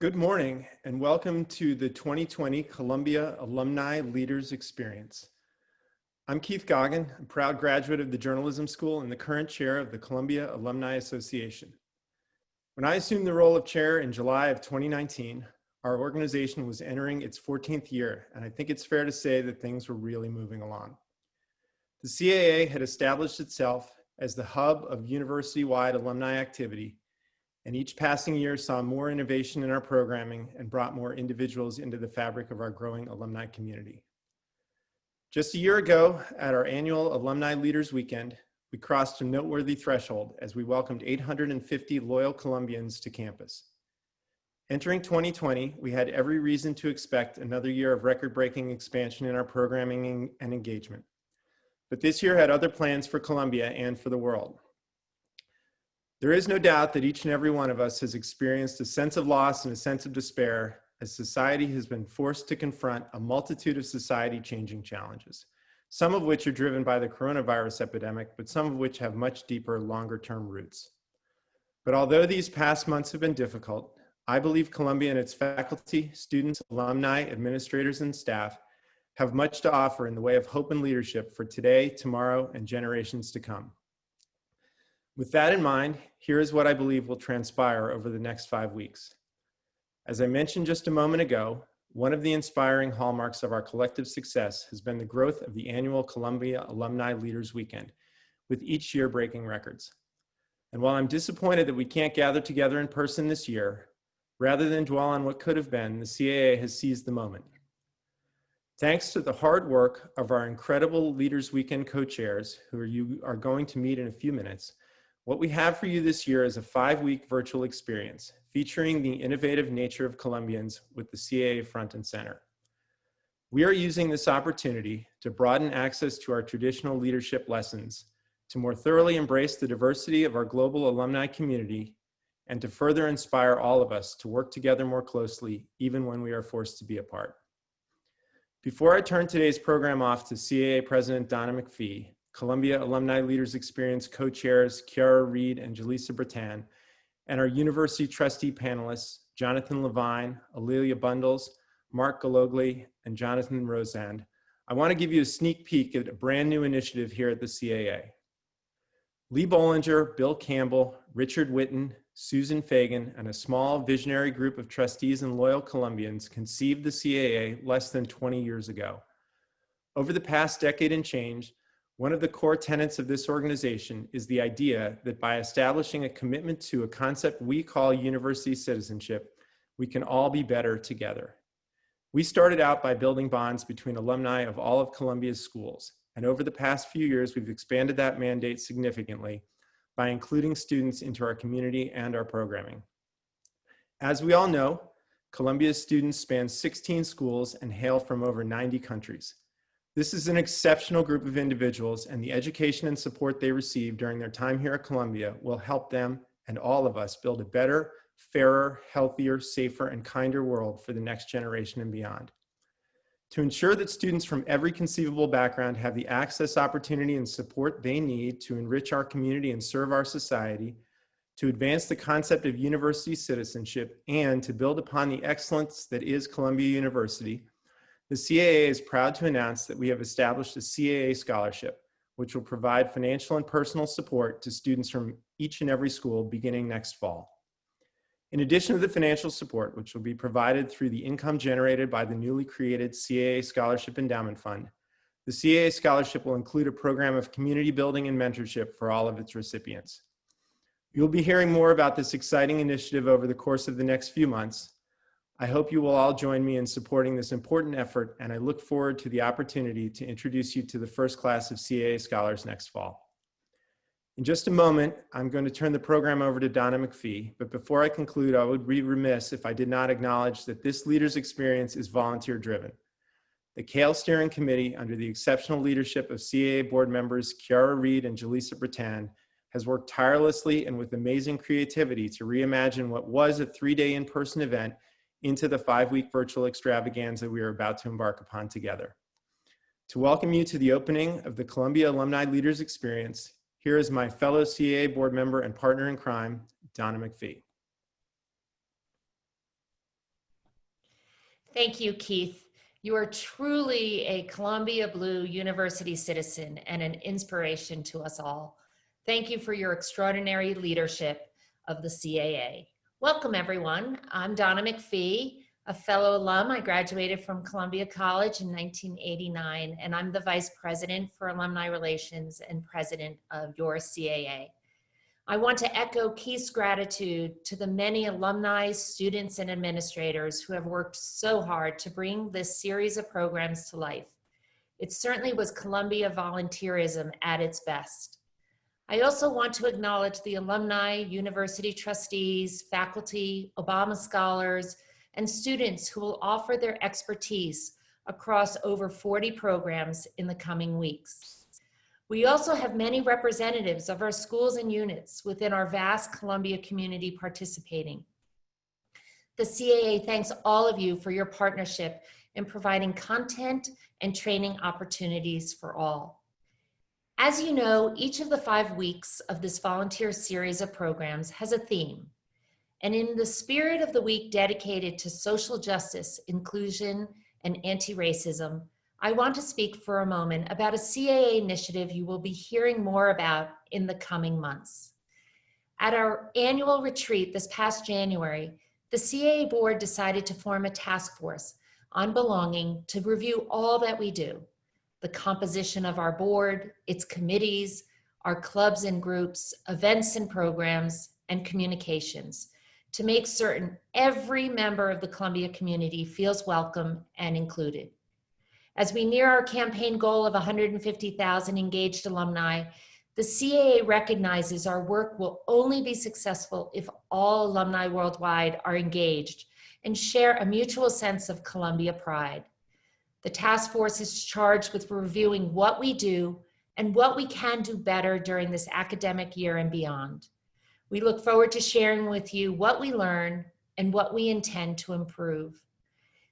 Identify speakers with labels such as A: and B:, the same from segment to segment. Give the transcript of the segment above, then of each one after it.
A: Good morning and welcome to the 2020 Columbia Alumni Leaders Experience. I'm Keith Goggin, a proud graduate of the Journalism School and the current chair of the Columbia Alumni Association. When I assumed the role of chair in July of 2019, our organization was entering its 14th year, and I think it's fair to say that things were really moving along. The CAA had established itself as the hub of university-wide alumni activity, and each passing year saw more innovation in our programming and brought more individuals into the fabric of our growing alumni community. Just a year ago, at our annual Alumni Leaders Weekend, we crossed a noteworthy threshold as we welcomed 850 loyal Columbians to campus. Entering 2020, we had every reason to expect another year of record-breaking expansion in our programming and engagement. But this year had other plans for Columbia and for the world. There is no doubt that each and every one of us has experienced a sense of loss and a sense of despair as society has been forced to confront a multitude of society-changing challenges, some of which are driven by the coronavirus epidemic, but some of which have much deeper, longer-term roots. But although these past months have been difficult, I believe Columbia and its faculty, students, alumni, administrators, and staff have much to offer in the way of hope and leadership for today, tomorrow, and generations to come. With that in mind, here is what I believe will transpire over the next 5 weeks. As I mentioned just a moment ago, one of the inspiring hallmarks of our collective success has been the growth of the annual Columbia Alumni Leaders Weekend, with each year breaking records. And while I'm disappointed that we can't gather together in person this year, rather than dwell on what could have been, the CAA has seized the moment. Thanks to the hard work of our incredible Leaders Weekend co-chairs, who you are going to meet in a few minutes, what we have for you this year is a 5-week virtual experience featuring the innovative nature of Columbians with the CAA front and center. We are using this opportunity to broaden access to our traditional leadership lessons, to more thoroughly embrace the diversity of our global alumni community, and to further inspire all of us to work together more closely, even when we are forced to be apart. Before I turn today's program off to CAA President Donna McPhee, Columbia Alumni Leaders Experience co-chairs Kiara Reed and Jaleesa Bretan, and our university trustee panelists, Jonathan Lavine, Alelia Bundles, Mark Galogli, and Jonathan Rosand, I want to give you a sneak peek at a brand new initiative here at the CAA. Lee Bollinger, Bill Campbell, Richard Witten, Susan Fagan, and a small visionary group of trustees and loyal Columbians conceived the CAA less than 20 years ago. Over the past decade and change, one of the core tenets of this organization is the idea that by establishing a commitment to a concept we call university citizenship, we can all be better together. We started out by building bonds between alumni of all of Columbia's schools, and over the past few years, we've expanded that mandate significantly by including students into our community and our programming. As we all know, Columbia's students span 16 schools and hail from over 90 countries. This is an exceptional group of individuals, and the education and support they receive during their time here at Columbia will help them and all of us build a better, fairer, healthier, safer, and kinder world for the next generation and beyond. To ensure that students from every conceivable background have the access, opportunity, and support they need to enrich our community and serve our society, to advance the concept of university citizenship, and to build upon the excellence that is Columbia University, the CAA is proud to announce that we have established a CAA scholarship, which will provide financial and personal support to students from each and every school beginning next fall. In addition to the financial support, which will be provided through the income generated by the newly created CAA Scholarship Endowment Fund, the CAA Scholarship will include a program of community building and mentorship for all of its recipients. You'll be hearing more about this exciting initiative over the course of the next few months. I hope you will all join me in supporting this important effort, and I look forward to the opportunity to introduce you to the first class of CAA scholars next fall. In just a moment, I'm going to turn the program over to Donna McPhee, but before I conclude, I would be remiss if I did not acknowledge that this leaders experience is volunteer-driven. The CALE Steering Committee, under the exceptional leadership of CAA board members Kiara Reed and Jaleesa Bretan, has worked tirelessly and with amazing creativity to reimagine what was a 3-day in-person event into the 5-week virtual extravaganza we are about to embark upon together. To welcome you to the opening of the Columbia Alumni Leaders Experience, here is my fellow CAA board member and partner in crime, Donna McPhee.
B: Thank you, Keith. You are truly a Columbia Blue University citizen and an inspiration to us all. Thank you for your extraordinary leadership of the CAA. Welcome, everyone. I'm Donna McPhee, a fellow alum. I graduated from Columbia College in 1989, and I'm the Vice President for Alumni Relations and President of your CAA. I want to echo Keith's gratitude to the many alumni, students, and administrators who have worked so hard to bring this series of programs to life. It certainly was Columbia volunteerism at its best. I also want to acknowledge the alumni, university trustees, faculty, Obama scholars, and students who will offer their expertise across over 40 programs in the coming weeks. We also have many representatives of our schools and units within our vast Columbia community participating. The CAA thanks all of you for your partnership in providing content and training opportunities for all. As you know, each of the 5 weeks of this volunteer series of programs has a theme. And in the spirit of the week dedicated to social justice, inclusion, and anti-racism, I want to speak for a moment about a CAA initiative you will be hearing more about in the coming months. At our annual retreat this past January, the CAA board decided to form a task force on belonging to review all that we do, the composition of our board, its committees, our clubs and groups, events and programs, and communications, to make certain every member of the Columbia community feels welcome and included. As we near our campaign goal of 150,000 engaged alumni, the CAA recognizes our work will only be successful if all alumni worldwide are engaged and share a mutual sense of Columbia pride. The task force is charged with reviewing what we do and what we can do better during this academic year and beyond. We look forward to sharing with you what we learn and what we intend to improve.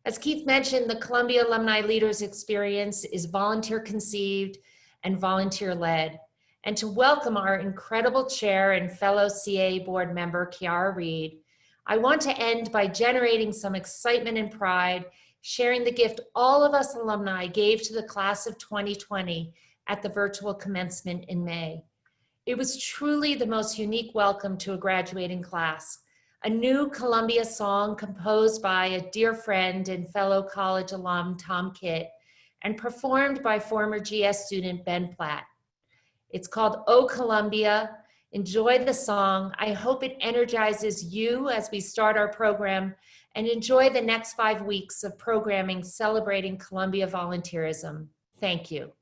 B: As Keith mentioned, the Columbia Alumni Leaders Experience is volunteer conceived and volunteer led. And to welcome our incredible chair and fellow CAA board member, Kiara Reed, I want to end by generating some excitement and pride, sharing the gift all of us alumni gave to the class of 2020 at the virtual commencement in May. It was truly the most unique welcome to a graduating class. A new Columbia song composed by a dear friend and fellow college alum, Tom Kitt, and performed by former GS student, Ben Platt. It's called "Oh Columbia." Enjoy the song. I hope it energizes you as we start our program, and enjoy the next 5 weeks of programming celebrating Columbia volunteerism. Thank you.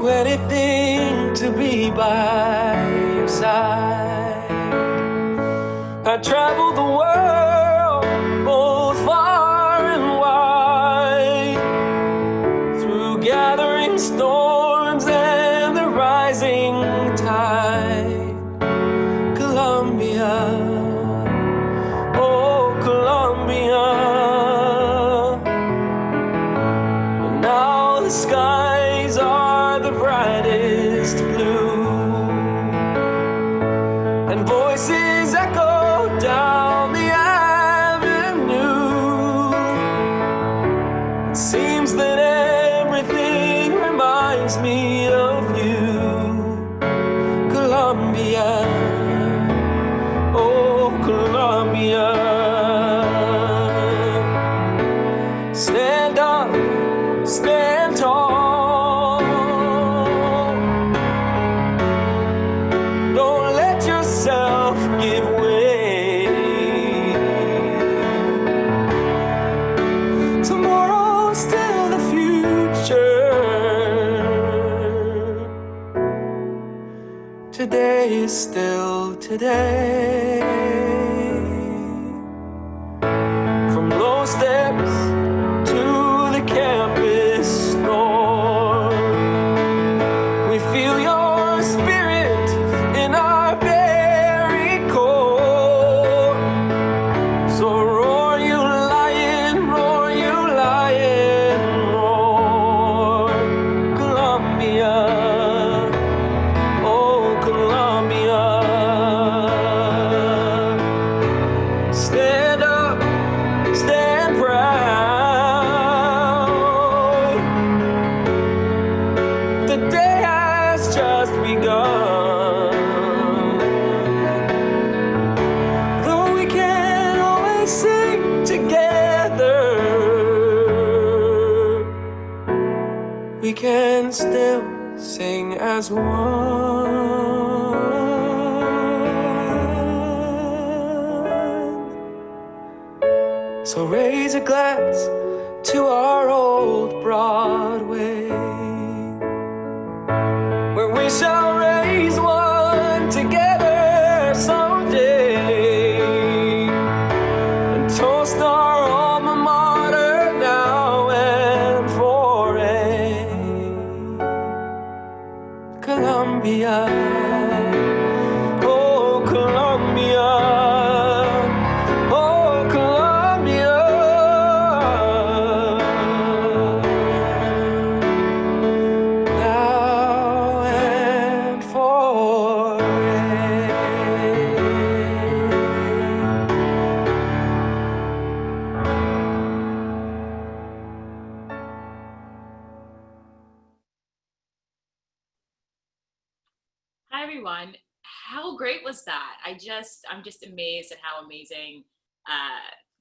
C: Anything to be by your side. I traveled the world, both far and wide, through gathering storms and the rising tide. Columbia, oh Columbia, and now the skies are the brightest blue, and voices echo down the avenue. It seems that everything reminds me of you, Columbia, oh Columbia. Stand up, stand tall. Don't let yourself give way. Tomorrow's still the future. Today is still today. From low steps to the campus door. as one. So raise a glass to our old Broadway, where we shall raise one together someday, and toast our alma mater now and forever. Columbia, oh Columbia, oh Columbia. Now and forever.
D: Hi everyone. How great was that? I'm just amazed at how amazing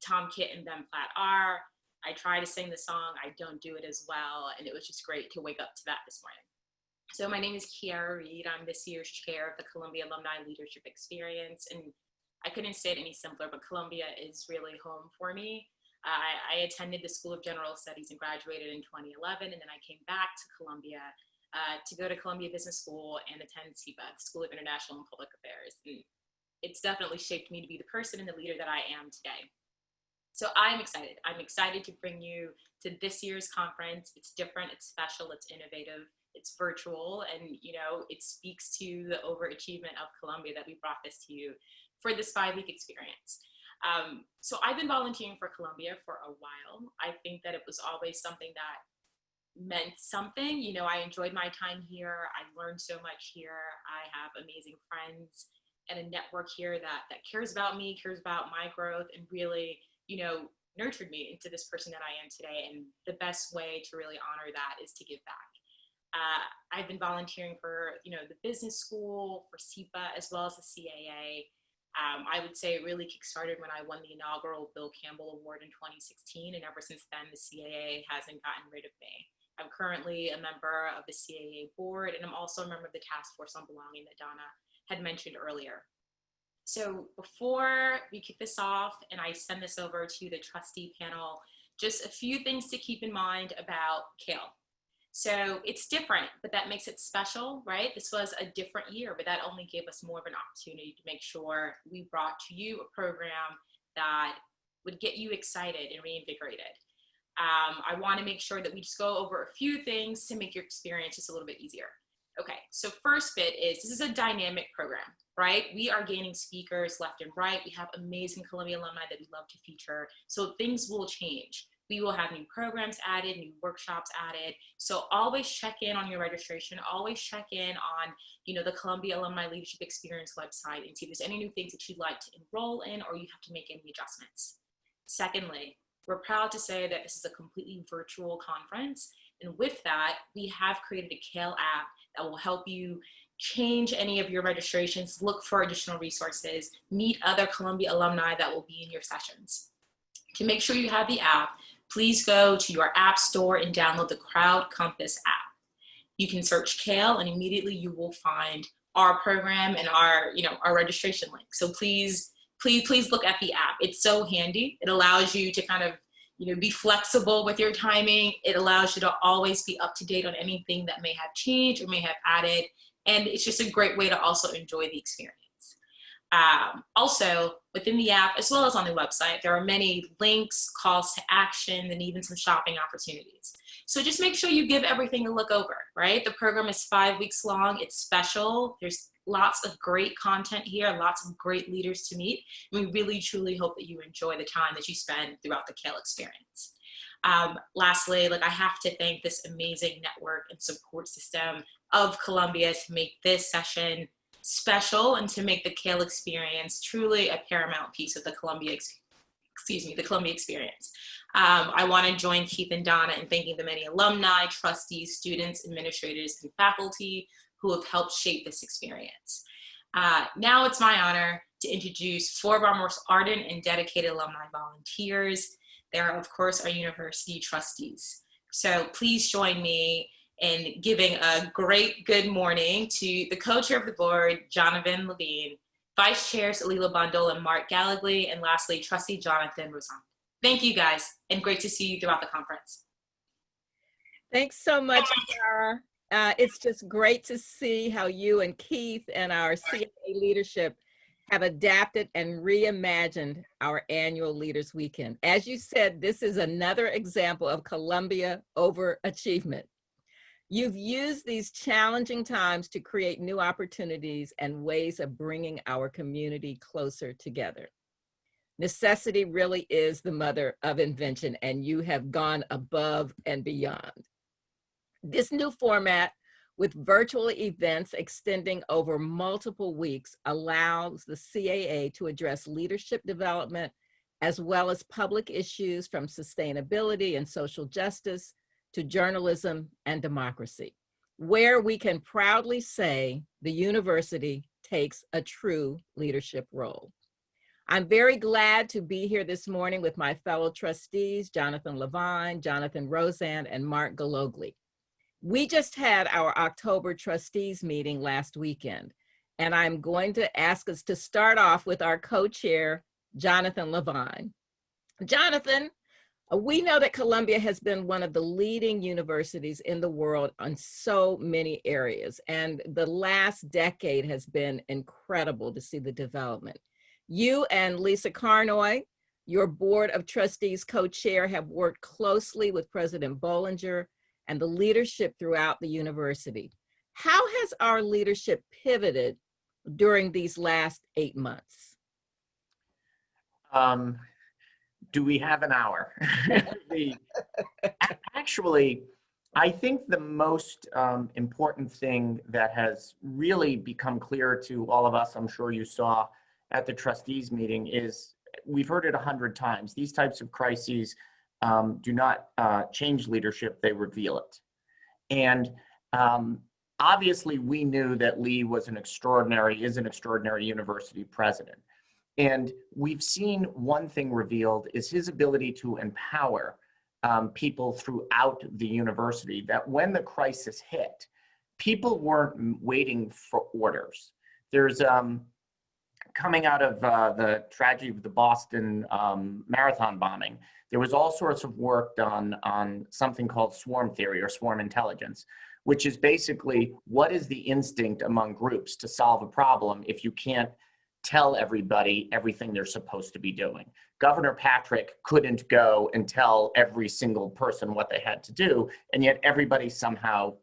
D: Tom Kitt and Ben Platt are. I try to sing the song, I don't do it as well, and it was just great to wake up to that this morning. So my name is Kiara Reed. I'm this year's chair of the Columbia Alumni Leaders Experience, and I couldn't say it any simpler, but Columbia is really home for me. I attended the School of General Studies and graduated in 2011, and then I came back to Columbia to go to Columbia Business School and attend CEPA, the School of International and Public Affairs. And it's definitely shaped me to be the person and the leader that I am today. So I'm excited. I'm excited to bring you to this year's conference. It's different, it's special, it's innovative, it's virtual, and it speaks to the overachievement of Columbia that we brought this to you for this 5-week experience. So I've been volunteering for Columbia for a while. I think that it was always something that meant something. I enjoyed my time here. I learned so much here. I have amazing friends and a network here that cares about me, cares about my growth, and really, nurtured me into this person that I am today. And the best way to really honor that is to give back. I've been volunteering for, the business school, for CEPA, as well as the CAA. I would say it really kickstarted when I won the inaugural Bill Campbell Award in 2016. And ever since then, the CAA hasn't gotten rid of me. I'm currently a member of the CAA board, and I'm also a member of the task force on belonging that Donna had mentioned earlier. So before we kick this off and I send this over to the trustee panel, just a few things to keep in mind about CALE. So it's different, but that makes it special, right? This was a different year, but that only gave us more of an opportunity to make sure we brought to you a program that would get you excited and reinvigorated. I want to make sure that we just go over a few things to make your experience just a little bit easier. Okay, so first bit is, this is a dynamic program, right? We are gaining speakers left and right. We have amazing Columbia alumni that we love to feature. So things will change. We will have new programs added, new workshops added. So always check in on your registration. Always check in on, the Columbia Alumni Leadership Experience website and see if there's any new things that you'd like to enroll in or you have to make any adjustments. Secondly, we're proud to say that this is a completely virtual conference. And with that, we have created a CALE app that will help you change any of your registrations, look for additional resources, meet other Columbia alumni that will be in your sessions. To make sure you have the app, please go to your app store and download the Crowd Compass app. You can search CALE and immediately you will find our program and our registration link. So please look at the app. It's so handy. It allows you to kind of, be flexible with your timing. It allows you to always be up to date on anything that may have changed or may have added. And it's just a great way to also enjoy the experience. Also, within the app, as well as on the website, there are many links, calls to action, and even some shopping opportunities. So just make sure you give everything a look over, right? The program is 5 weeks long. It's special. There's lots of great content here, lots of great leaders to meet. And we really, truly hope that you enjoy the time that you spend throughout the CALE experience. Lastly, I have to thank this amazing network and support system of Columbia to make this session special and to make the CALE experience truly a paramount piece of the Columbia experience. I want to join Keith and Donna in thanking the many alumni, trustees, students, administrators, and faculty who have helped shape this experience. Now it's my honor to introduce 4 of our most ardent and dedicated alumni volunteers. They are, of course, our university trustees. So please join me and giving a great good morning to the co-chair of the board, Jonathan Lavine, vice chairs Alila Bondol and Mark Gallagly, and lastly, trustee Jonathan Rosan. Thank you guys, and great to see you throughout the conference.
E: Thanks so much, Sarah. It's just great to see how you and Keith and our CAA leadership have adapted and reimagined our annual Leaders Weekend. As you said, this is another example of Columbia overachievement. You've used these challenging times to create new opportunities and ways of bringing our community closer together. Necessity really is the mother of invention, and you have gone above and beyond. This new format with virtual events extending over multiple weeks allows the CAA to address leadership development as well as public issues from sustainability and social justice to journalism and democracy, where we can proudly say the university takes a true leadership role. I'm very glad to be here this morning with my fellow trustees, Jonathan Lavine, Jonathan Rosan, and Mark Gallagly. We just had our October trustees meeting last weekend, and I'm going to ask us to start off with our co-chair, Jonathan Lavine. Jonathan, we know that Columbia has been one of the leading universities in the world on so many areas, and the last decade has been incredible to see the development. You and Lisa Carnoy, your board of trustees co-chair, have worked closely with President Bollinger and the leadership throughout the university. How has our leadership pivoted during these last 8 months?
F: Do we have an hour? Actually, I think the most important thing that has really become clear to all of us, I'm sure you saw at the trustees meeting, is we've heard it 100 times. These types of crises do not change leadership, they reveal it. And obviously we knew that Lee is an extraordinary university president. And we've seen one thing revealed is his ability to empower people throughout the university, that when the crisis hit, people weren't waiting for orders. There's coming out of the tragedy of the Boston marathon bombing, there was all sorts of work done on something called swarm theory or swarm intelligence, which is basically what is the instinct among groups to solve a problem if you can't tell everybody everything they're supposed to be doing. Governor Patrick couldn't go and tell every single person what they had to do, and yet everybody somehow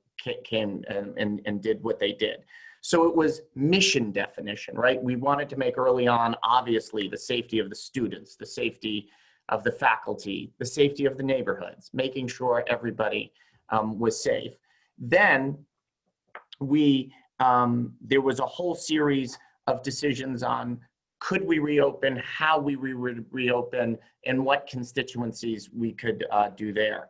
F: came and did what they did. So it was mission definition, right? We wanted to make early on, obviously, the safety of the students, the safety of the faculty, the safety of the neighborhoods, making sure everybody was safe. Then there was a whole series of decisions on could we reopen, how we would reopen, and what constituencies we could do there.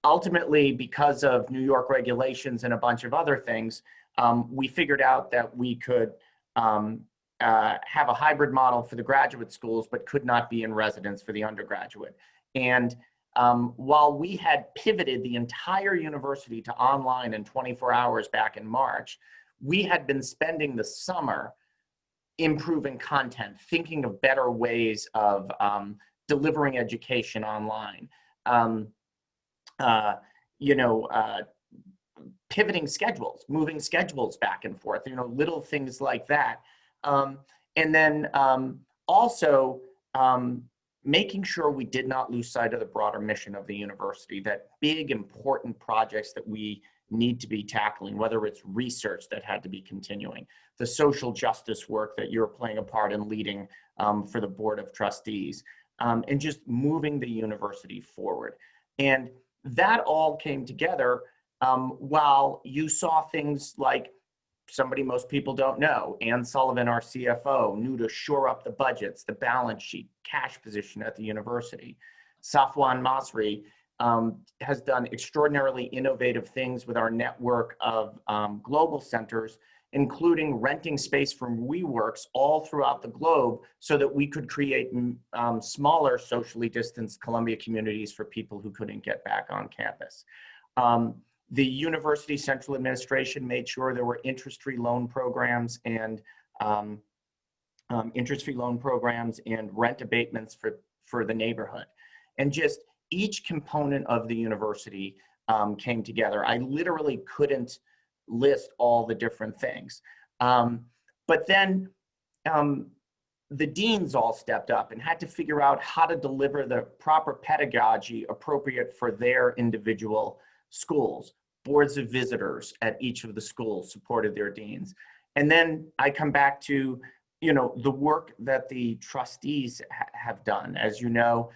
F: Ultimately, because of New York regulations and a bunch of other things, we figured out that we could have a hybrid model for the graduate schools, but could not be in residence for the undergraduate. And while we had pivoted the entire university to online in 24 hours back in March, we had been spending the summer improving content, thinking of better ways of delivering education online, pivoting schedules, moving schedules back and forth, little things like that. And then also making sure we did not lose sight of the broader mission of the university, that big, important projects that we need to be tackling, whether it's research that had to be continuing, the social justice work that you're playing a part in leading for the Board of Trustees, and just moving the university forward. And that all came together while you saw things like somebody most people don't know, Ann Sullivan, our CFO, knew to shore up the budgets, the balance sheet, cash position at the university. Safwan Masri has done extraordinarily innovative things with our network of global centers, including renting space from WeWorks all throughout the globe so that we could create smaller socially distanced Columbia communities for people who couldn't get back on campus. The university central administration made sure there were interest-free loan programs and rent abatements for the neighborhood. And just each component of the university came together. I literally couldn't list all the different things. But then the deans all stepped up and had to figure out how to deliver the proper pedagogy appropriate for their individual schools. Boards of visitors at each of the schools supported their deans. And then I come back to, the work that the trustees have done. As you know,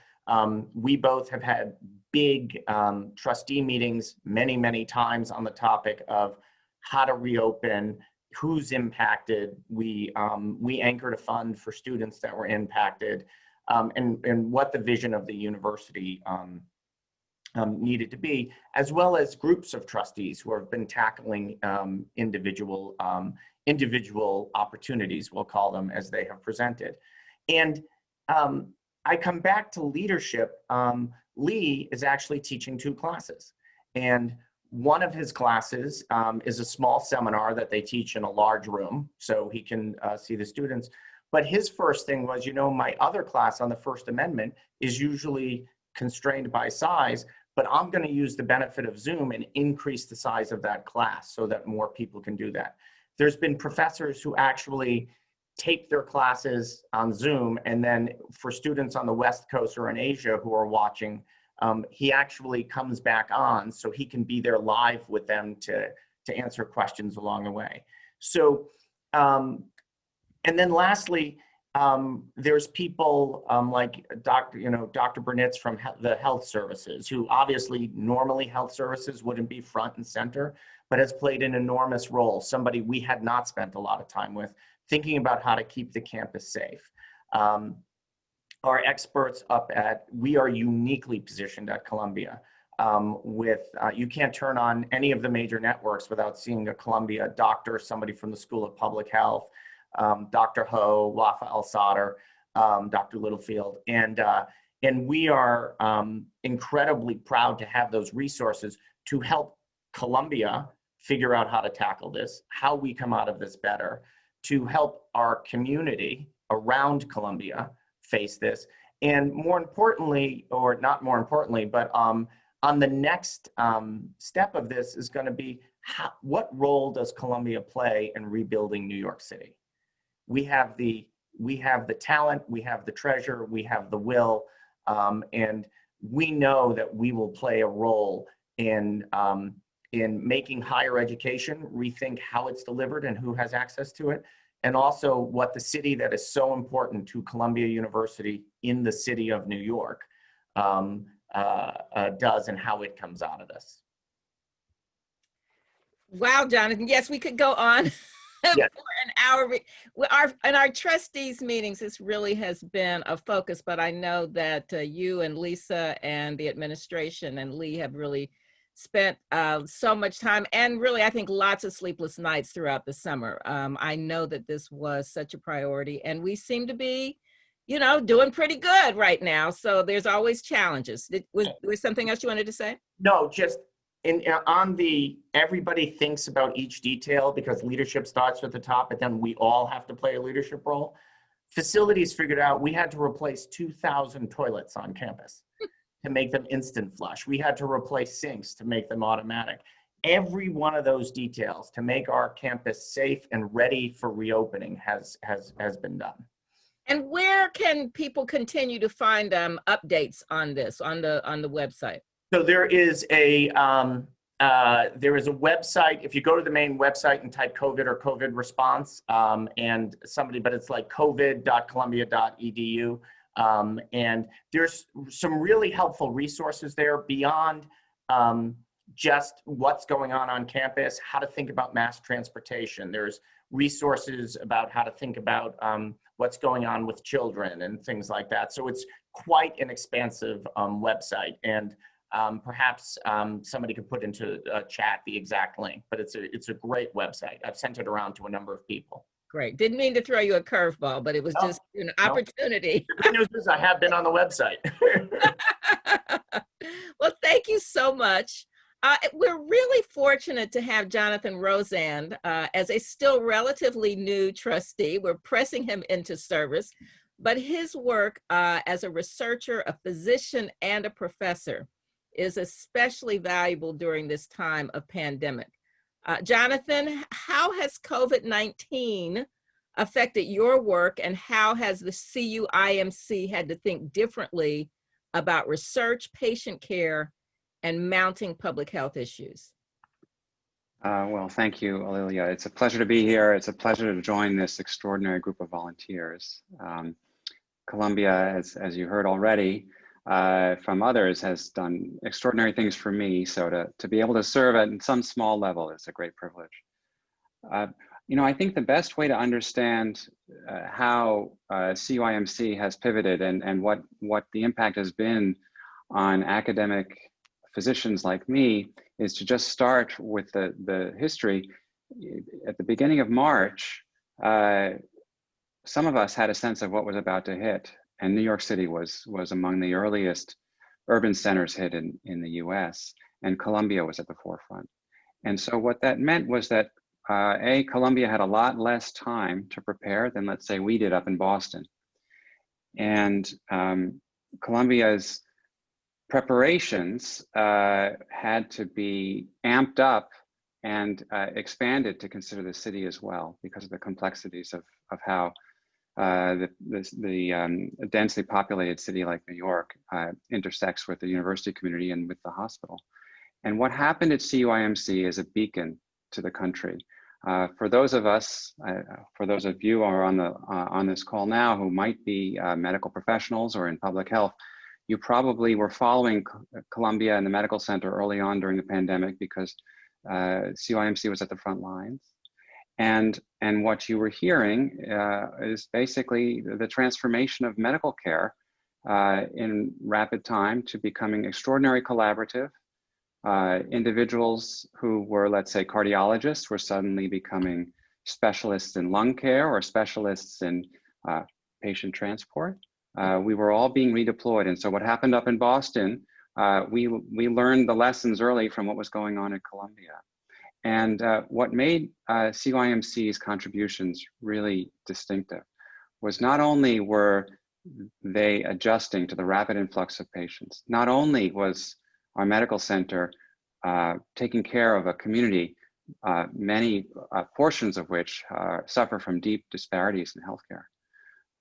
F: we both have had big trustee meetings many, many times on the topic of how to reopen, who's impacted. We anchored a fund for students that were impacted, and what the vision of the university needed to be, as well as groups of trustees who have been tackling individual opportunities, we'll call them, as they have presented. And I come back to leadership. Lee is actually teaching 2 classes, and one of his classes is a small seminar that they teach in a large room so he can see the students. But his first thing was, my other class on the First Amendment is usually constrained by size, but I'm going to use the benefit of Zoom and increase the size of that class so that more people can do that. There's been professors who actually tape their classes on Zoom, and then for students on the West Coast or in Asia who are watching, he actually comes back on so he can be there live with them to answer questions along the way. So, and then lastly, there's people like Dr. Burnitz from the health services, who obviously normally health services wouldn't be front and center, but has played an enormous role. Somebody we had not spent a lot of time with, thinking about how to keep the campus safe. Our experts we are uniquely positioned at Columbia you can't turn on any of the major networks without seeing a Columbia doctor, somebody from the School of Public Health, Dr. Ho, Wafa El-Sadr, Dr. Littlefield. And we are incredibly proud to have those resources to help Columbia figure out how to tackle this, how we come out of this better, to help our community around Columbia face this. And more importantly, or not more importantly, but on the next step of this is going to be what role does Columbia play in rebuilding New York City? We have the talent, we have the treasure, we have the will, and we know that we will play a role in making higher education rethink how it's delivered and who has access to it, and also what the city that is so important to Columbia University in the city of New York does and how it comes out of this.
E: Wow, Jonathan. Yes, we could go on
F: Yes.
E: for an hour. In our trustees meetings, this really has been a focus, but I know that you and Lisa and the administration and Lee have really spent so much time, and really, I think lots of sleepless nights throughout the summer. I know that this was such a priority, and we seem to be, doing pretty good right now. So there's always challenges. Was something else you wanted to say?
F: No, just everybody thinks about each detail because leadership starts at the top, but then we all have to play a leadership role. Facilities figured out we had to replace 2,000 toilets on campus to make them instant flush. We had to replace sinks to make them automatic. Every one of those details to make our campus safe and ready for reopening has been done.
E: And where can people continue to find updates on this on the website?
F: So there is a website. If you go to the main website and type COVID or COVID response, but it's like covid.columbia.edu. And there's some really helpful resources there beyond just what's going on campus, how to think about mass transportation. There's resources about how to think about what's going on with children and things like that. So it's quite an expansive website. And perhaps somebody could put into a chat the exact link, but it's a great website. I've sent it around to a number of people.
E: Great. Didn't mean to throw you a curveball, but it was just an opportunity.
F: The good news is I have been on the website.
E: Well, thank you so much. We're really fortunate to have Jonathan Rosand as a still relatively new trustee. We're pressing him into service, but his work as a researcher, a physician, and a professor is especially valuable during this time of pandemic. Jonathan, how has COVID-19 affected your work, and how has the CUIMC had to think differently about research, patient care, and mounting public health issues?
G: Well, thank you, Alilia. It's a pleasure to be here. It's a pleasure to join this extraordinary group of volunteers. Columbia, as you heard already from others, has done extraordinary things for me. So to be able to serve at some small level is a great privilege. You know, I think the best way to understand how CUIMC has pivoted and what the impact has been on academic physicians like me is to just start with the history. At the beginning of March, some of us had a sense of what was about to hit, and New York City was among the earliest urban centers hit in the US, and Columbia was at the forefront. And so what that meant was that Columbia had a lot less time to prepare than, let's say, we did up in Boston. And Columbia's preparations had to be amped up and expanded to consider the city as well, because of the complexities of how the densely populated city like New York intersects with the university community and with the hospital. And what happened at CUIMC is a beacon to the country. For those of us, for those of you who are on this call now who might be medical professionals or in public health, you probably were following Columbia and the medical center early on during the pandemic because CUIMC was at the front lines. And what you were hearing is basically the transformation of medical care in rapid time to becoming extraordinary collaborative. Individuals who were, let's say, cardiologists were suddenly becoming specialists in lung care or specialists in patient transport. We were all being redeployed. And so what happened up in Boston, we learned the lessons early from what was going on at Columbia. And what made CUIMC's contributions really distinctive was not only were they adjusting to the rapid influx of patients, not only was our medical center taking care of a community, many portions of which suffer from deep disparities in healthcare,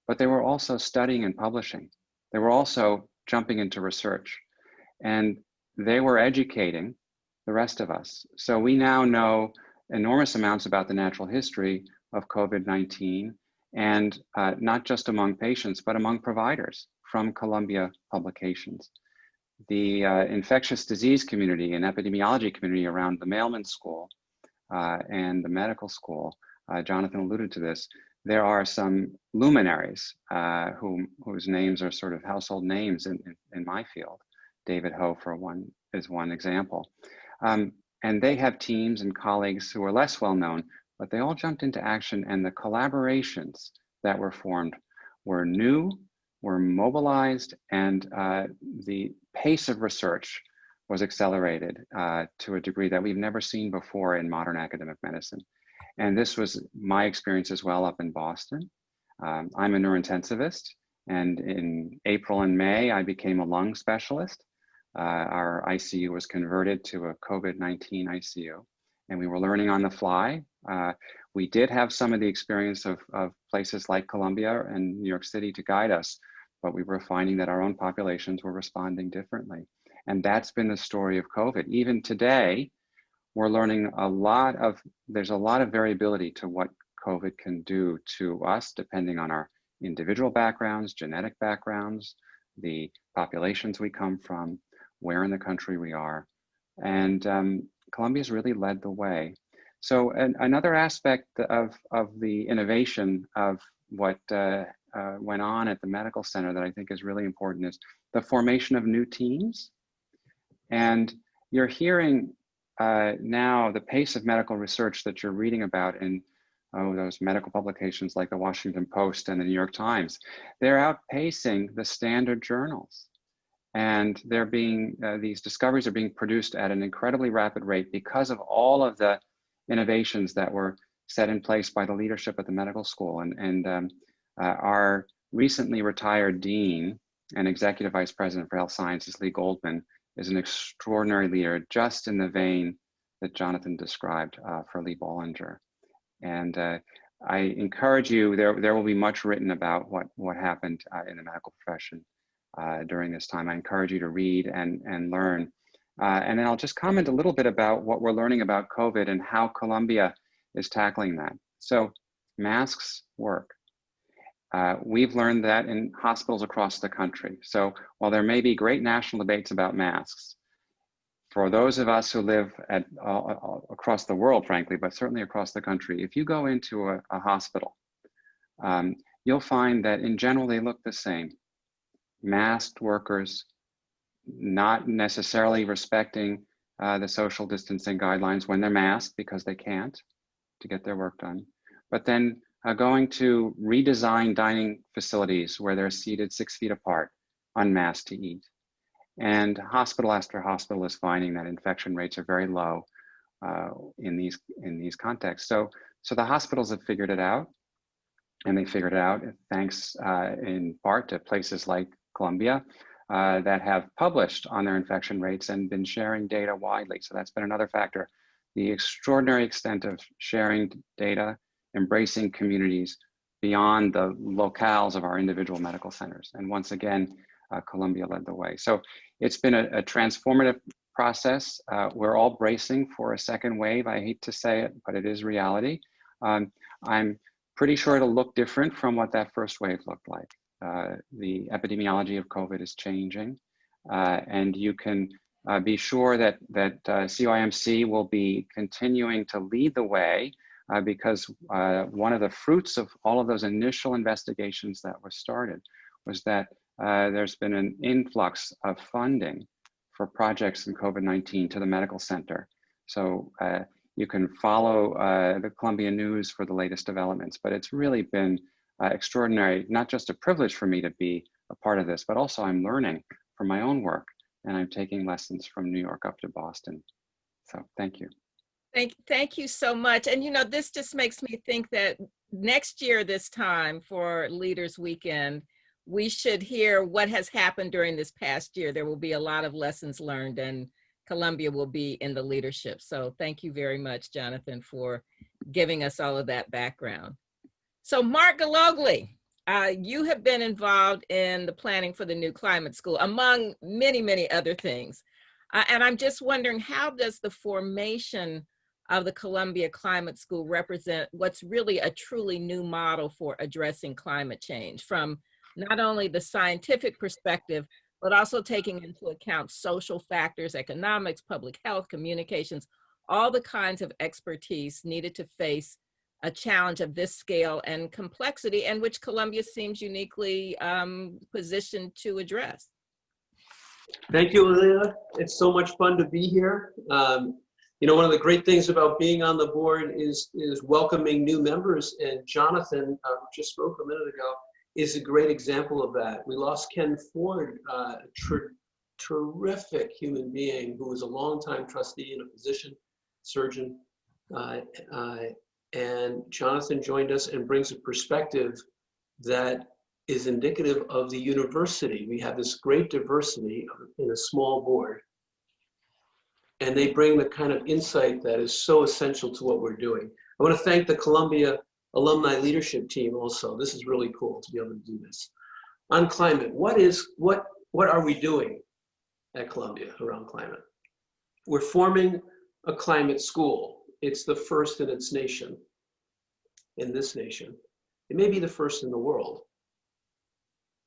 G: but they were also studying and publishing. They were also jumping into research, and they were educating the rest of us. So we now know enormous amounts about the natural history of COVID-19, and not just among patients, but among providers from Columbia publications. The infectious disease community and epidemiology community around the Mailman School and the medical school, Jonathan alluded to this, there are some luminaries whose names are sort of household names in my field. David Ho is one example. And they have teams and colleagues who are less well known, but they all jumped into action, and the collaborations that were formed were new, were mobilized, and the pace of research was accelerated to a degree that we've never seen before in modern academic medicine. And this was my experience as well up in Boston. I'm a neurointensivist, and in April and May, I became a lung specialist. Our ICU was converted to a COVID-19 ICU, and we were learning on the fly. We did have some of the experience of places like Columbia and New York City to guide us, but we were finding that our own populations were responding differently. And that's been the story of COVID. Even today, we're learning there's a lot of variability to what COVID can do to us, depending on our individual backgrounds, genetic backgrounds, the populations we come from, where in the country we are. And Columbia's really led the way. So another aspect of the innovation of what went on at the medical center that I think is really important is the formation of new teams. And you're hearing now the pace of medical research that you're reading about in those medical publications like the Washington Post and the New York Times. They're outpacing the standard journals. And they're being, these discoveries are being produced at an incredibly rapid rate because of all of the innovations that were set in place by the leadership at the medical school. And our recently retired dean and executive vice president for health sciences, Lee Goldman, is an extraordinary leader, just in the vein that Jonathan described for Lee Bollinger. And I encourage you, there will be much written about what happened in the medical profession during this time. I encourage you to read and learn. And then I'll just comment a little bit about what we're learning about COVID and how Columbia is tackling that. So masks work. We've learned that in hospitals across the country. So while there may be great national debates about masks, for those of us who live across the world, frankly, but certainly across the country, if you go into a hospital, you'll find that in general, they look the same. Masked workers, not necessarily respecting the social distancing guidelines when they're masked because they can't to get their work done, but then going to redesign dining facilities where they're seated 6 feet apart, unmasked to eat. And hospital after hospital is finding that infection rates are very low in these contexts. So the hospitals have figured it out, and they figured it out thanks in part to places like Columbia that have published on their infection rates and been sharing data widely. So that's been another factor. The extraordinary extent of sharing data, embracing communities beyond the locales of our individual medical centers. And once again, Columbia led the way. So it's been a transformative process. We're all bracing for a second wave. I hate to say it, but it is reality. I'm pretty sure it'll look different from what that first wave looked like. The epidemiology of COVID is changing, and you can be sure that COIMC will be continuing to lead the way because one of the fruits of all of those initial investigations that were started was that there's been an influx of funding for projects in COVID-19 to the medical center. So you can follow the Columbia News for the latest developments, but it's really been extraordinary, not just a privilege for me to be a part of this, but also I'm learning from my own work, and I'm taking lessons from New York up to Boston. So thank you.
E: Thank you so much. And you know, this just makes me think that next year this time for Leaders Weekend, we should hear what has happened during this past year. There will be a lot of lessons learned, and Columbia will be in the leadership. So thank you very much, Jonathan, for giving us all of that background. So Mark Galogli, you have been involved in the planning for the new climate school, among many, many other things. And I'm just wondering, how does the formation of the Columbia Climate School represent what's really a truly new model for addressing climate change, from not only the scientific perspective, but also taking into account social factors, economics, public health, communications, all the kinds of expertise needed to face a challenge of this scale and complexity, and which Columbia seems uniquely positioned to address?
H: Thank you, Liliana. It's so much fun to be here. You know, one of the great things about being on the board is welcoming new members, and Jonathan, who just spoke a minute ago, is a great example of that. We lost Ken Ford, a terrific human being who was a longtime trustee and a physician, surgeon, and Jonathan joined us and brings a perspective that is indicative of the university. We have this great diversity in a small board, and they bring the kind of insight that is so essential to what we're doing. I want to thank the Columbia Alumni Leadership Team also. This is really cool to be able to do this. On climate, what are we doing at Columbia around climate? We're forming a climate school. It's the first in its nation, in this nation. It may be the first in the world.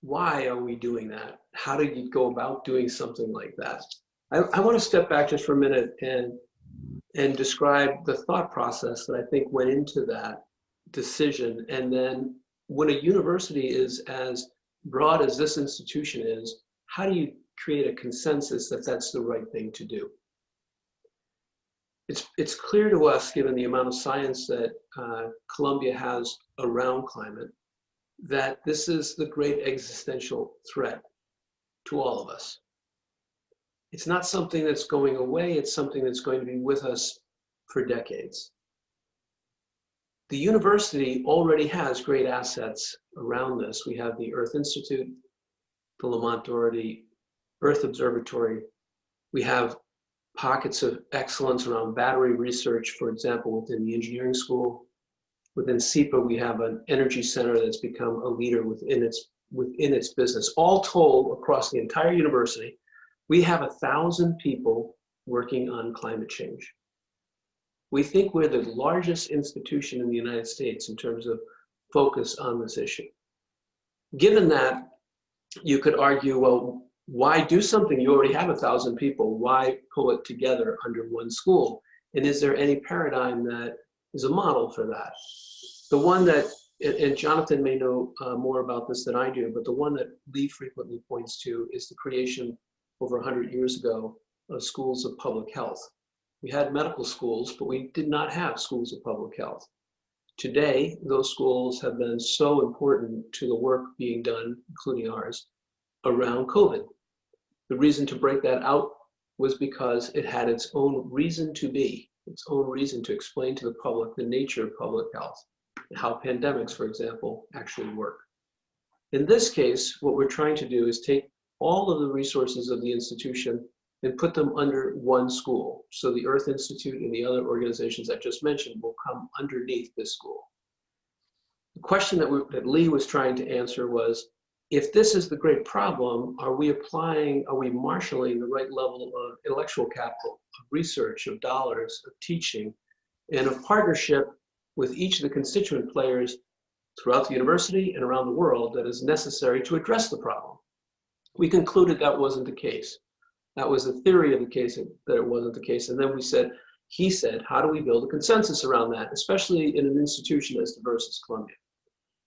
H: Why are we doing that? How do you go about doing something like that? I want to step back just for a minute and describe the thought process that I think went into that decision. And then when a university is as broad as this institution is, how do you create a consensus that that's the right thing to do? It's clear to us, given the amount of science that Columbia has around climate, that this is the great existential threat to all of us. It's not something that's going away. It's something that's going to be with us for decades. The university already has great assets around this. We have the Earth Institute, the Lamont Doherty Earth Observatory. We have pockets of excellence around battery research, for example, within the engineering school. Within SEPA, we have an energy center that's become a leader within its business. All told, across the entire university, we have 1,000 people working on climate change. We think we're the largest institution in the United States in terms of focus on this issue. Given that, you could argue, well, why do something? You already have 1,000 people. Why pull it together under one school? And is there any paradigm that is a model for that? The one that, and Jonathan may know more about this than I do, but the one that Lee frequently points to is the creation over 100 years ago of schools of public health. We had medical schools, but we did not have schools of public health. Today, those schools have been so important to the work being done, including ours, around COVID. The reason to break that out was because it had its own reason to be, its own reason to explain to the public the nature of public health, how pandemics, for example, actually work. In this case, what we're trying to do is take all of the resources of the institution and put them under one school. So the Earth Institute and the other organizations I just mentioned will come underneath this school. The question that Lee was trying to answer was, if this is the great problem, are we marshaling the right level of intellectual capital, of research, of dollars, of teaching, and of partnership with each of the constituent players throughout the university and around the world that is necessary to address the problem? We concluded that wasn't the case. That was the theory of the case, that it wasn't the case. And then he said, how do we build a consensus around that, especially in an institution as diverse as Columbia?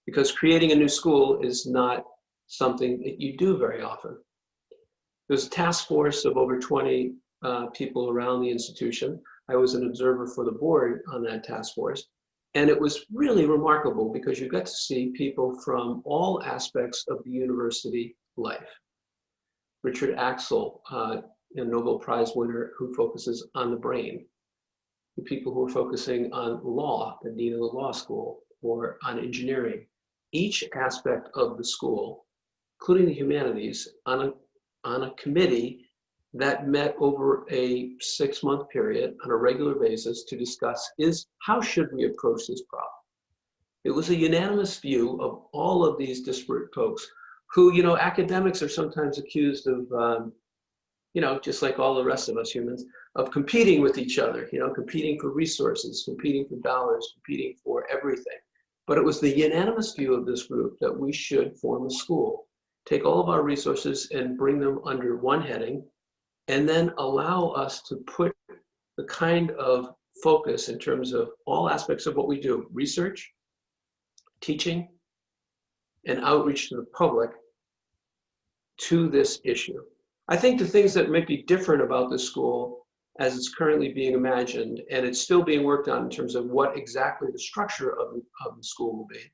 H: Because creating a new school is not something that you do very often. There's a task force of over 20 people around the institution. I was an observer for the board on that task force. And it was really remarkable because you got to see people from all aspects of the university life. Richard Axel, a Nobel Prize winner who focuses on the brain. The people who are focusing on law, the dean of the law school, or on engineering. Each aspect of the school, including the humanities, on a committee that met over a 6-month period on a regular basis to discuss how should we approach this problem. It was a unanimous view of all of these disparate folks who, academics are sometimes accused of, just like all the rest of us humans, of competing with each other, competing for resources, competing for dollars, competing for everything. But it was the unanimous view of this group that we should form a school, take all of our resources and bring them under one heading, and then allow us to put the kind of focus in terms of all aspects of what we do, research, teaching, and outreach to the public to this issue. I think the things that might be different about this school as it's currently being imagined, and it's still being worked on in terms of what exactly the structure of the school will be.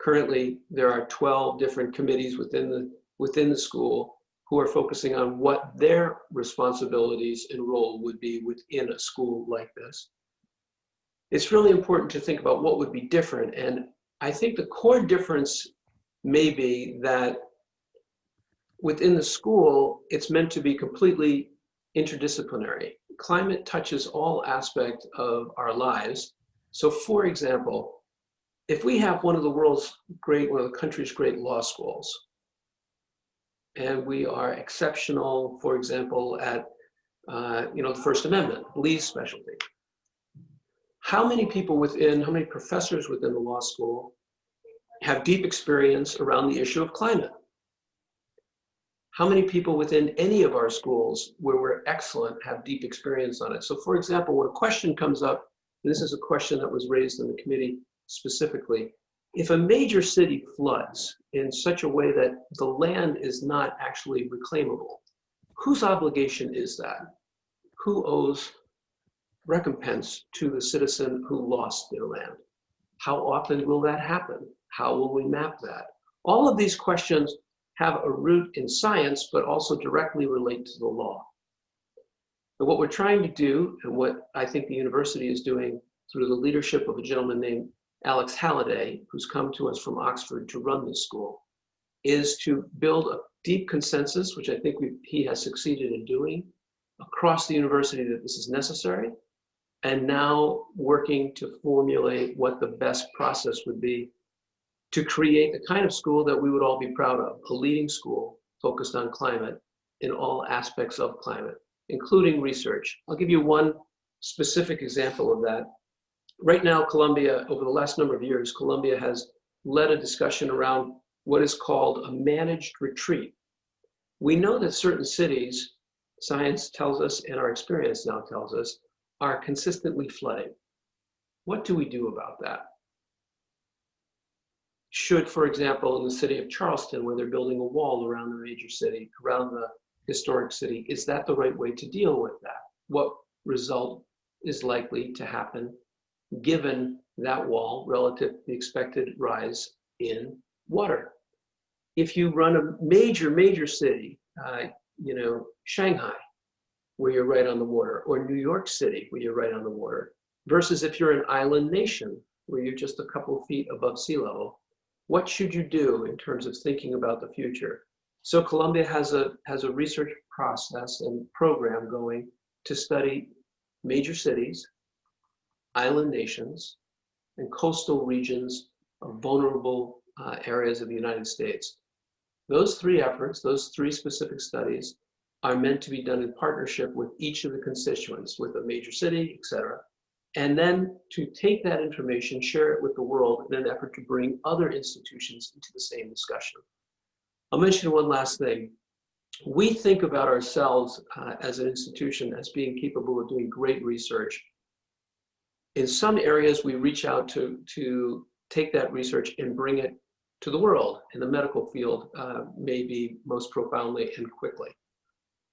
H: Currently, there are 12 different committees within the school who are focusing on what their responsibilities and role would be within a school like this. It's really important to think about what would be different, and I think the core difference may be that within the school, it's meant to be completely interdisciplinary. Climate touches all aspects of our lives. So for example, if we have one of the country's great law schools, and we are exceptional, for example, at the First Amendment, Lee's specialty, how many professors within the law school have deep experience around the issue of climate? How many people within any of our schools where we're excellent have deep experience on it? So for example, when a question comes up, and this is a question that was raised in the committee specifically, if a major city floods in such a way that the land is not actually reclaimable, whose obligation is that? Who owes recompense to the citizen who lost their land? How often will that happen? How will we map that? All of these questions have a root in science, but also directly relate to the law. But what we're trying to do, and what I think the university is doing through the leadership of a gentleman named Alex Halliday, who's come to us from Oxford to run this school, is to build a deep consensus, which I think he has succeeded in doing across the university, that this is necessary, and now working to formulate what the best process would be to create the kind of school that we would all be proud of, a leading school focused on climate in all aspects of climate, including research. I'll give you one specific example of that. Right now, Columbia, over the last number of years, Columbia has led a discussion around what is called a managed retreat. We know that certain cities, science tells us and our experience now tells us, are consistently flooding. What do we do about that? Should, for example, in the city of Charleston, where they're building a wall around the major city, around the historic city, is that the right way to deal with that? What result is likely to happen given that wall relative to the expected rise in water? If you run a major city, Shanghai, where you're right on the water, or New York City, where you're right on the water, versus if you're an island nation, where you're just a couple of feet above sea level, what should you do in terms of thinking about the future? So Columbia has a research process and program going to study major cities, island nations, and coastal regions of vulnerable areas of the United States. Those three efforts, those three specific studies, are meant to be done in partnership with each of the constituents, with a major city, et cetera, and then to take that information, share it with the world in an effort to bring other institutions into the same discussion. I'll mention one last thing. We think about ourselves as an institution as being capable of doing great research. In some areas, we reach out to take that research and bring it to the world. In the medical field, maybe most profoundly and quickly.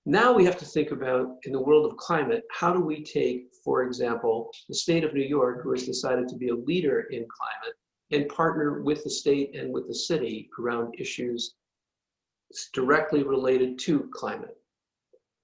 H: Now we have to think about, in the world of climate, how do we take, for example, the state of New York, who has decided to be a leader in climate, and partner with the state and with the city around issues directly related to climate.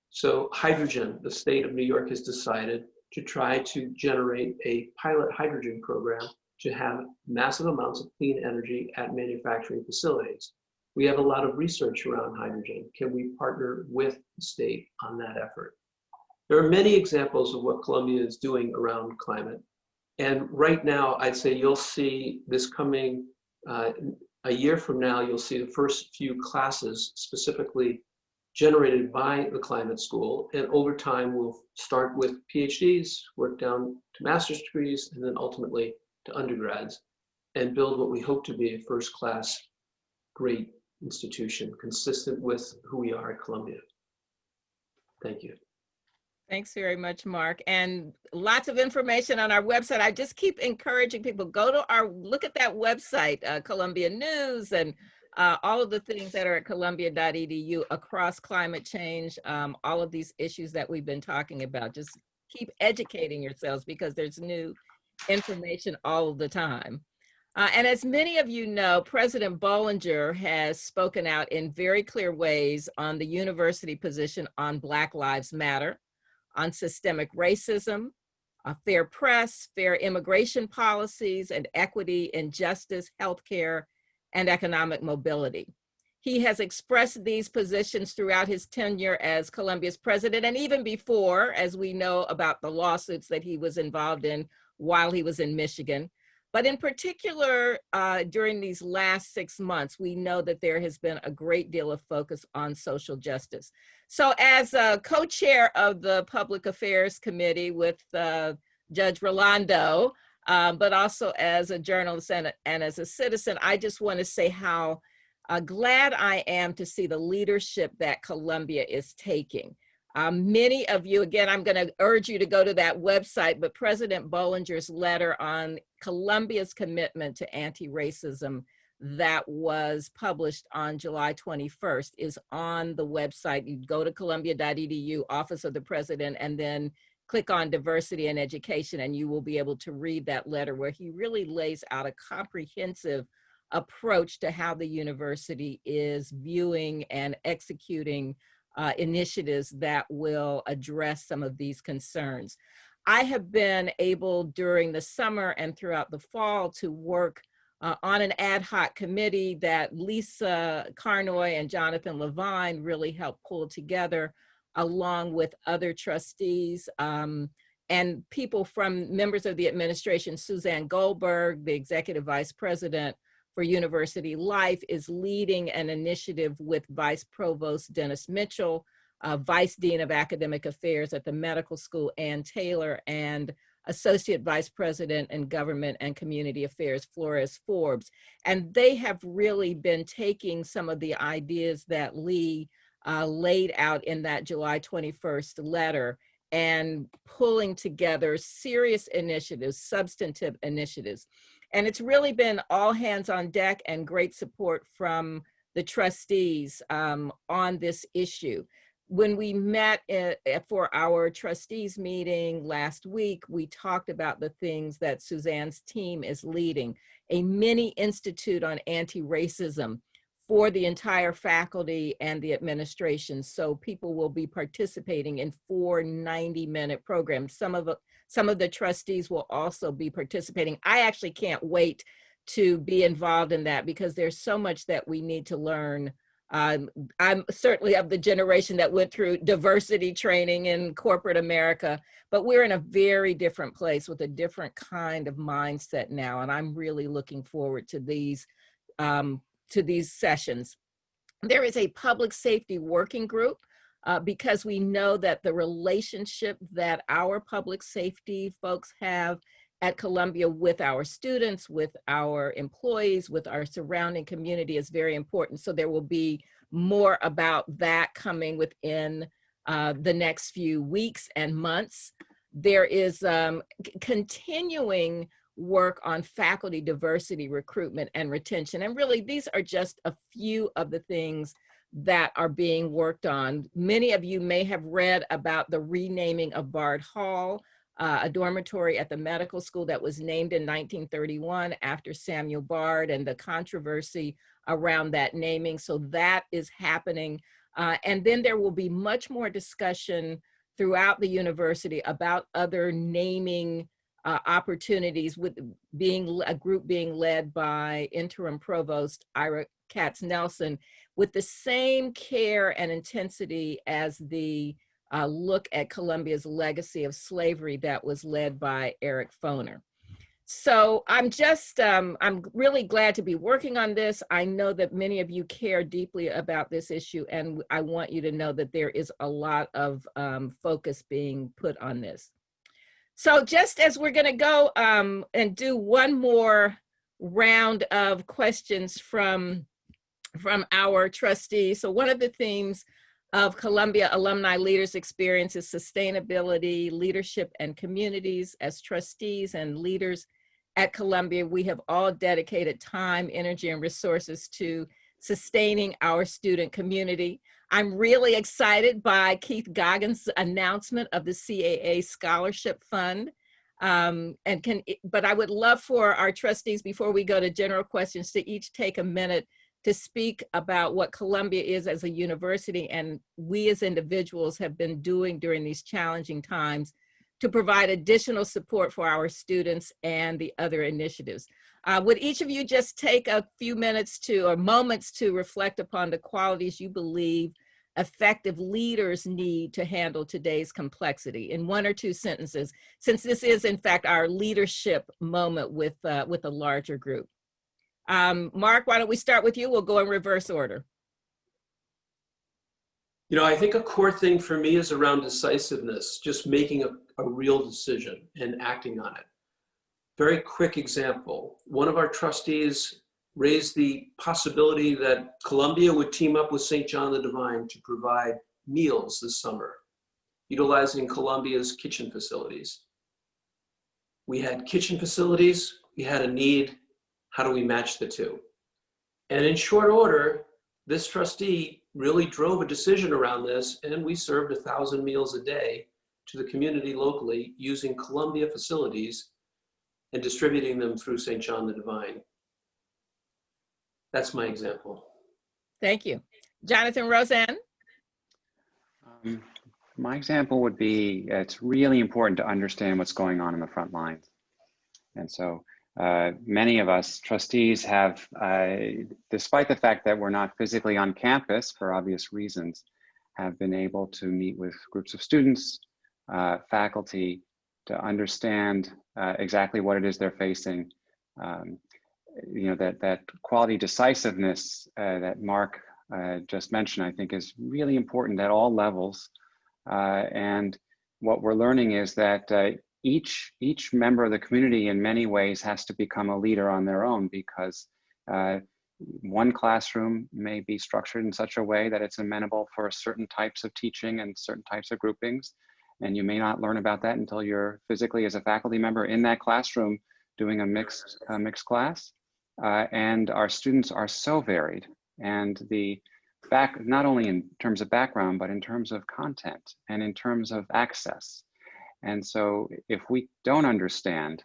H: So hydrogen, the state of New York has decided to try to generate a pilot hydrogen program to have massive amounts of clean energy at manufacturing facilities. We have a lot of research around hydrogen. Can we partner with the state on that effort? There are many examples of what Columbia is doing around climate. And right now, I'd say you'll see this coming, a year from now, you'll see the first few classes specifically generated by the climate school. And over time, we'll start with PhDs, work down to master's degrees, and then ultimately to undergrads, and build what we hope to be a first-class, great institution consistent with who we are at Columbia. Thank you.
E: Thanks very much, Mark. And lots of information on our website. I just keep encouraging people, look at that website, Columbia News, and all of the things that are at columbia.edu across climate change, all of these issues that we've been talking about. Just keep educating yourselves because there's new information all the time. And as many of you know, President Bollinger has spoken out in very clear ways on the university position on Black Lives Matter, on systemic racism, a fair press, fair immigration policies, and equity in justice, healthcare, and economic mobility. He has expressed these positions throughout his tenure as Columbia's president, and even before, as we know about the lawsuits that he was involved in while he was in Michigan. But in particular, during these last 6 months, we know that there has been a great deal of focus on social justice. So as a co-chair of the Public Affairs Committee with Judge Rolando, but also as a journalist and as a citizen, I just want to say how glad I am to see the leadership that Columbia is taking. Many of you, again, I'm going to urge you to go to that website, but President Bollinger's letter on Columbia's commitment to anti-racism that was published on July 21st is on the website. You go to columbia.edu, Office of the President, and then click on Diversity and Education, and you will be able to read that letter where he really lays out a comprehensive approach to how the university is viewing and executing initiatives that will address some of these concerns. I have been able during the summer and throughout the fall to work on an ad hoc committee that Lisa Carnoy and Jonathan Lavine really helped pull together, along with other trustees and people from members of the administration. Suzanne Goldberg, the executive vice president for University Life, is leading an initiative with Vice Provost Dennis Mitchell, Vice Dean of Academic Affairs at the Medical School, Ann Taylor, and Associate Vice President in Government and Community Affairs, Flores Forbes. And they have really been taking some of the ideas that Lee laid out in that July 21st letter and pulling together serious initiatives, substantive initiatives. And it's really been all hands on deck and great support from the trustees on this issue. When we met for our trustees meeting last week, we talked about the things that Suzanne's team is leading, a mini institute on anti-racism for the entire faculty and the administration. So people will be participating in 4 90-minute programs. Some of the trustees will also be participating. I actually can't wait to be involved in that because there's so much that we need to learn. I'm certainly of the generation that went through diversity training in corporate America, but we're in a very different place with a different kind of mindset now. And I'm really looking forward to these sessions. There is a public safety working group because we know that the relationship that our public safety folks have at Columbia with our students, with our employees, with our surrounding community is very important. So there will be more about that coming within the next few weeks and months. There is continuing work on faculty diversity, recruitment, and retention. And really, these are just a few of the things that are being worked on. Many of you may have read about the renaming of Bard Hall, a dormitory at the medical school that was named in 1931 after Samuel Bard, and the controversy around that naming. So that is happening. And then there will be much more discussion throughout the university about other naming opportunities, with a group being led by interim provost Ira Katz Nelson, with the same care and intensity as the look at Columbia's legacy of slavery that was led by Eric Foner. So I'm really glad to be working on this. I know that many of you care deeply about this issue, and I want you to know that there is a lot of focus being put on this. So just as we're going to go and do one more round of questions from our trustees. So one of the themes of Columbia Alumni Leaders Experience is sustainability, leadership, and communities. As trustees and leaders at Columbia, we have all dedicated time, energy, and resources to sustaining our student community. I'm really excited by Keith Goggins' announcement of the CAA Scholarship Fund. But I would love for our trustees, before we go to general questions, to each take a minute to speak about what Columbia is as a university and we as individuals have been doing during these challenging times to provide additional support for our students and the other initiatives. Would each of you just take a few minutes or moments to reflect upon the qualities you believe effective leaders need to handle today's complexity in 1 or 2 sentences, since this is in fact our leadership moment with a larger group. Mark, why don't we start with you? We'll go in reverse order.
H: You know, I think a core thing for me is around decisiveness, just making a real decision and acting on it. Very quick example. One of our trustees raised the possibility that Columbia would team up with St. John the Divine to provide meals this summer, utilizing Columbia's kitchen facilities. We had kitchen facilities, we had a need. How do we match the two? And in short order, this trustee really drove a decision around this, and we served 1,000 meals a day to the community locally using Columbia facilities and distributing them through St. John the Divine. That's my example.
E: Thank you. Jonathan, Roseanne?
G: My example would be, it's really important to understand what's going on in the front lines. And so many of us trustees have, despite the fact that we're not physically on campus for obvious reasons, have been able to meet with groups of students, faculty, to understand exactly what it is they're facing. You know, that quality decisiveness that Mark just mentioned, I think is really important at all levels. And what we're learning is that each member of the community in many ways has to become a leader on their own, because one classroom may be structured in such a way that it's amenable for certain types of teaching and certain types of groupings. And you may not learn about that until you're physically, as a faculty member, in that classroom doing a mixed class. And our students are so varied, and not only in terms of background, but in terms of content and in terms of access. And so if we don't understand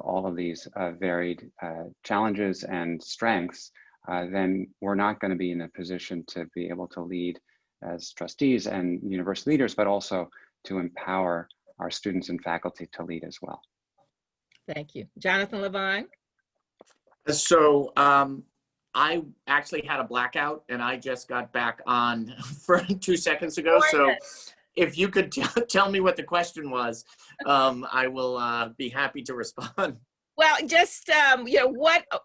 G: all of these varied challenges and strengths, then we're not going to be in a position to be able to lead as trustees and university leaders, but also to empower our students and faculty to lead as well.
E: Thank you. Jonathan Lavine?
F: So I actually had a blackout and I just got back on for 2 seconds ago. So if you could tell me what the question was, I will be happy to respond.
E: Well, just, you know,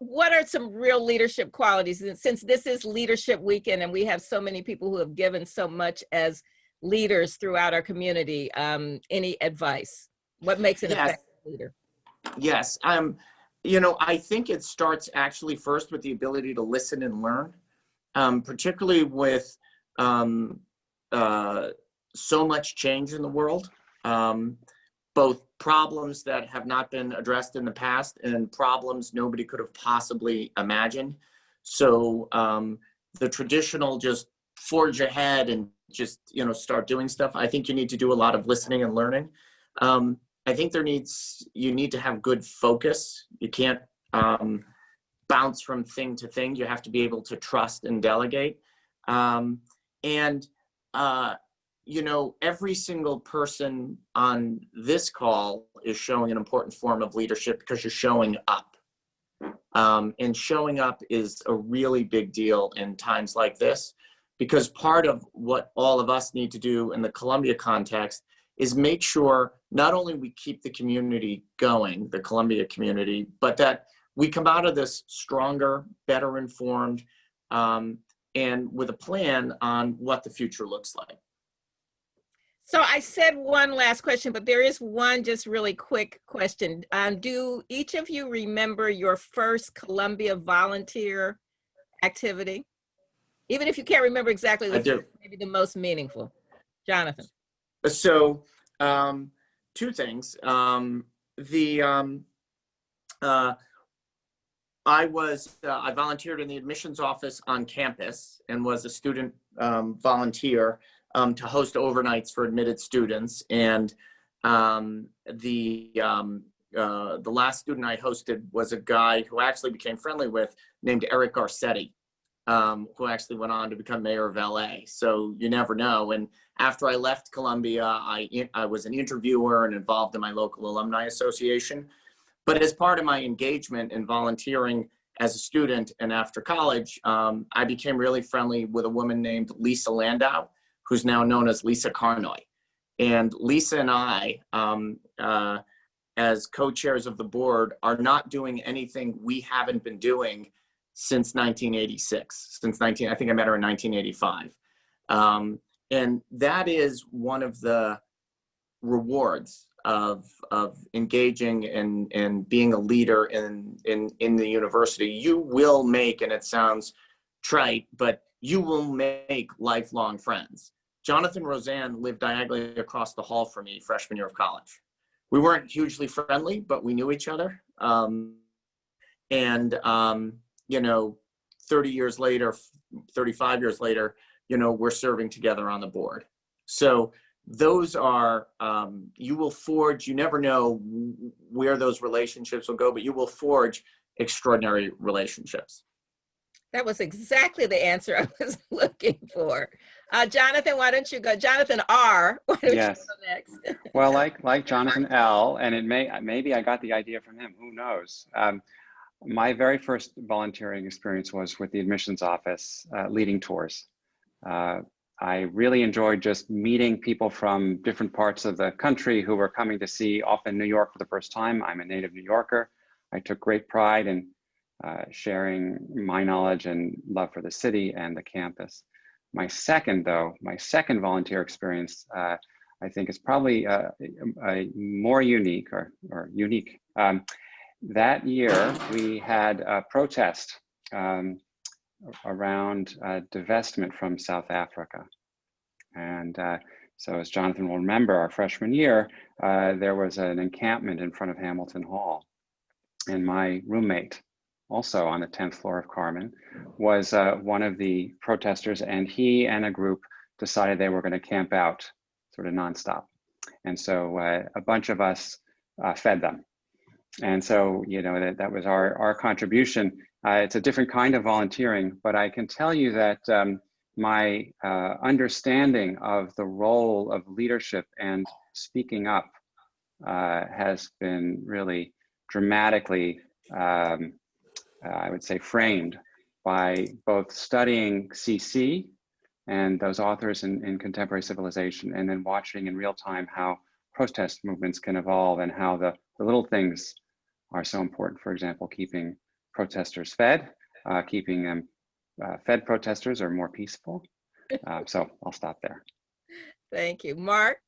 E: what are some real leadership qualities? And since this is Leadership Weekend and we have so many people who have given so much as leaders throughout our community, any advice? What makes an effective leader?
F: Yes. You know, I think it starts actually first with the ability to listen and learn, particularly with so much change in the world, both problems that have not been addressed in the past and problems nobody could have possibly imagined. So the traditional just forge ahead and just, you know, start doing stuff. I think you need to do a lot of listening and learning. I think you need to have good focus. You can't bounce from thing to thing. You have to be able to trust and delegate. You know, every single person on this call is showing an important form of leadership because you're showing up. And showing up is a really big deal in times like this, because part of what all of us need to do in the Columbia context is make sure not only we keep the community going, the Columbia community, but that we come out of this stronger, better informed, and with a plan on what the future looks like.
E: So I said one last question, but there is one just really quick question. Do each of you remember your first Columbia volunteer activity? Even if you can't remember exactly, maybe the most meaningful. Jonathan.
F: So, two things. I volunteered in the admissions office on campus and was a student volunteer to host overnights for admitted students. And the last student I hosted was a guy who I actually became friendly with named Eric Garcetti, who actually went on to become mayor of LA. So you never know. And after I left Columbia, I was an interviewer and involved in my local alumni association. But as part of my engagement in volunteering as a student and after college, I became really friendly with a woman named Lisa Landau, who's now known as Lisa Carnoy. And Lisa and I, as co-chairs of the board, are not doing anything we haven't been doing since 1986. I think I met her in 1985. And that is one of the rewards of engaging and being a leader in the university. You will make, and it sounds trite, but you will make lifelong friends. Jonathan Roseanne lived diagonally across the hall from me freshman year of college. We weren't hugely friendly, but we knew each other. You know, 30 years later, 35 years later, you know, we're serving together on the board. So those are, you will forge, you never know where those relationships will go, but you will forge extraordinary relationships.
E: That was exactly the answer I was looking for. Jonathan, why don't you go? Jonathan R., why don't
G: Yes.
E: you go next?
G: Well, like Jonathan L., and maybe I got the idea from him, who knows? My very first volunteering experience was with the admissions office, leading tours. I really enjoyed just meeting people from different parts of the country who were coming to see, often New York for the first time. I'm a native New Yorker. I took great pride in sharing my knowledge and love for the city and the campus. My second volunteer experience, I think is probably a more unique or unique. That year, we had a protest around divestment from South Africa. And so as Jonathan will remember, our freshman year, there was an encampment in front of Hamilton Hall. And my roommate, also on the 10th floor of Carmen, was one of the protesters, and he and a group decided they were going to camp out sort of nonstop. And so a bunch of us fed them. And so, you know, that was our contribution. It's a different kind of volunteering, but I can tell you that my understanding of the role of leadership and speaking up has been really dramatically, I would say, framed by both studying CC and those authors in contemporary civilization, and then watching in real time how protest movements can evolve and how the little things are so important. For example, keeping protesters fed, keeping them fed protesters are more peaceful. So I'll stop there.
E: Thank you. Mark?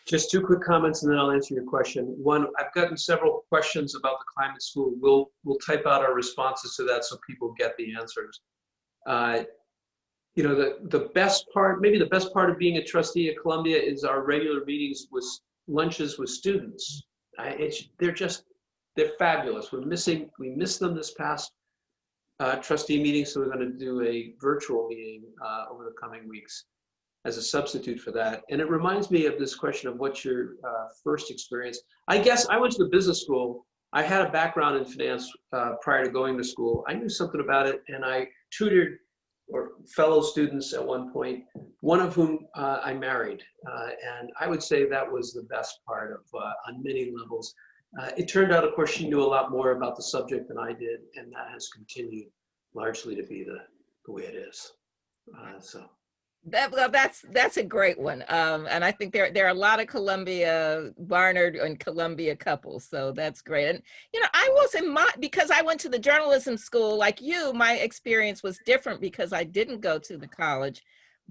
H: Just two quick comments and then I'll answer your question. One, I've gotten several questions about the climate school. We'll type out our responses to that so people get the answers. You know, the best part, maybe the best part of being a trustee at Columbia is our regular meetings with lunches with students. They're fabulous. We missed them this past trustee meeting, so we're going to do a virtual meeting over the coming weeks as a substitute for that. And it reminds me of this question of what's your first experience. I guess I went to the business school. I had a background in finance prior to going to school. I knew something about it, and I tutored fellow students at one point, one of whom I married. And I would say that was the best part of, on many levels. It turned out, of course, she knew a lot more about the subject than I did, and that has continued largely to be the way it is.
E: That's a great one, and I think there are a lot of Columbia Barnard and Columbia couples, so that's great. And you know, I wasn't because I went to the journalism school like you. My experience was different because I didn't go to the college,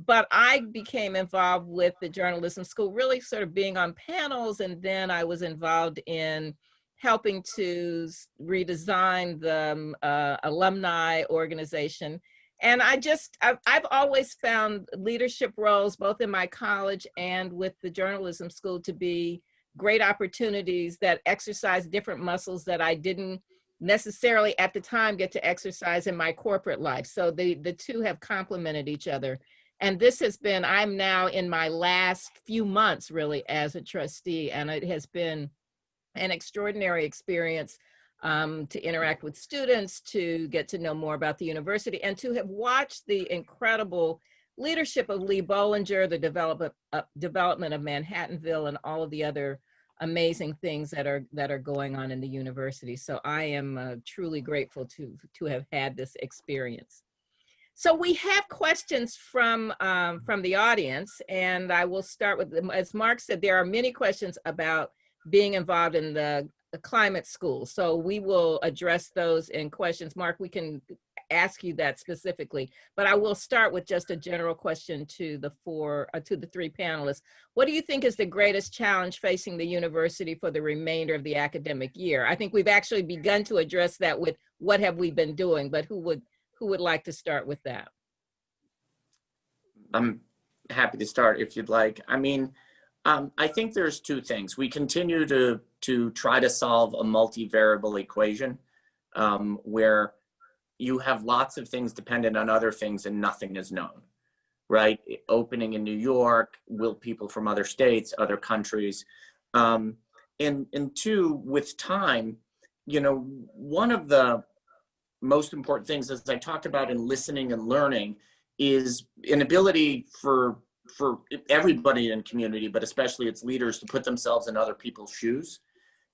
E: but I became involved with the journalism school, really sort of being on panels, and then I was involved in helping to redesign the alumni organization. And I've always found leadership roles, both in my college and with the journalism school, to be great opportunities that exercise different muscles that I didn't necessarily at the time get to exercise in my corporate life. So the two have complemented each other. And this has been, I'm now in my last few months really as a trustee, and it has been an extraordinary experience to interact with students, to get to know more about the university, and to have watched the incredible leadership of Lee Bollinger, the development of Manhattanville, and all of the other amazing things that are going on in the university. So I am truly grateful to have had this experience. So we have questions from the audience, and I will start with them. As Mark said, there are many questions about being involved in the climate school. So we will address those in questions. Mark, we can ask you that specifically, but I will start with just a general question to the three panelists. What do you think is the greatest challenge facing the university for the remainder of the academic year? I think we've actually begun to address that with what have we been doing, but who would like to start with that?
F: I'm happy to start if you'd like. I mean, I think there's two things. We continue to try to solve a multivariable equation where you have lots of things dependent on other things and nothing is known, right? Opening in New York, will people from other states, other countries? And two, with time, you know, one of the most important things, as I talked about in listening and learning, is an ability for everybody in community, but especially its leaders, to put themselves in other people's shoes.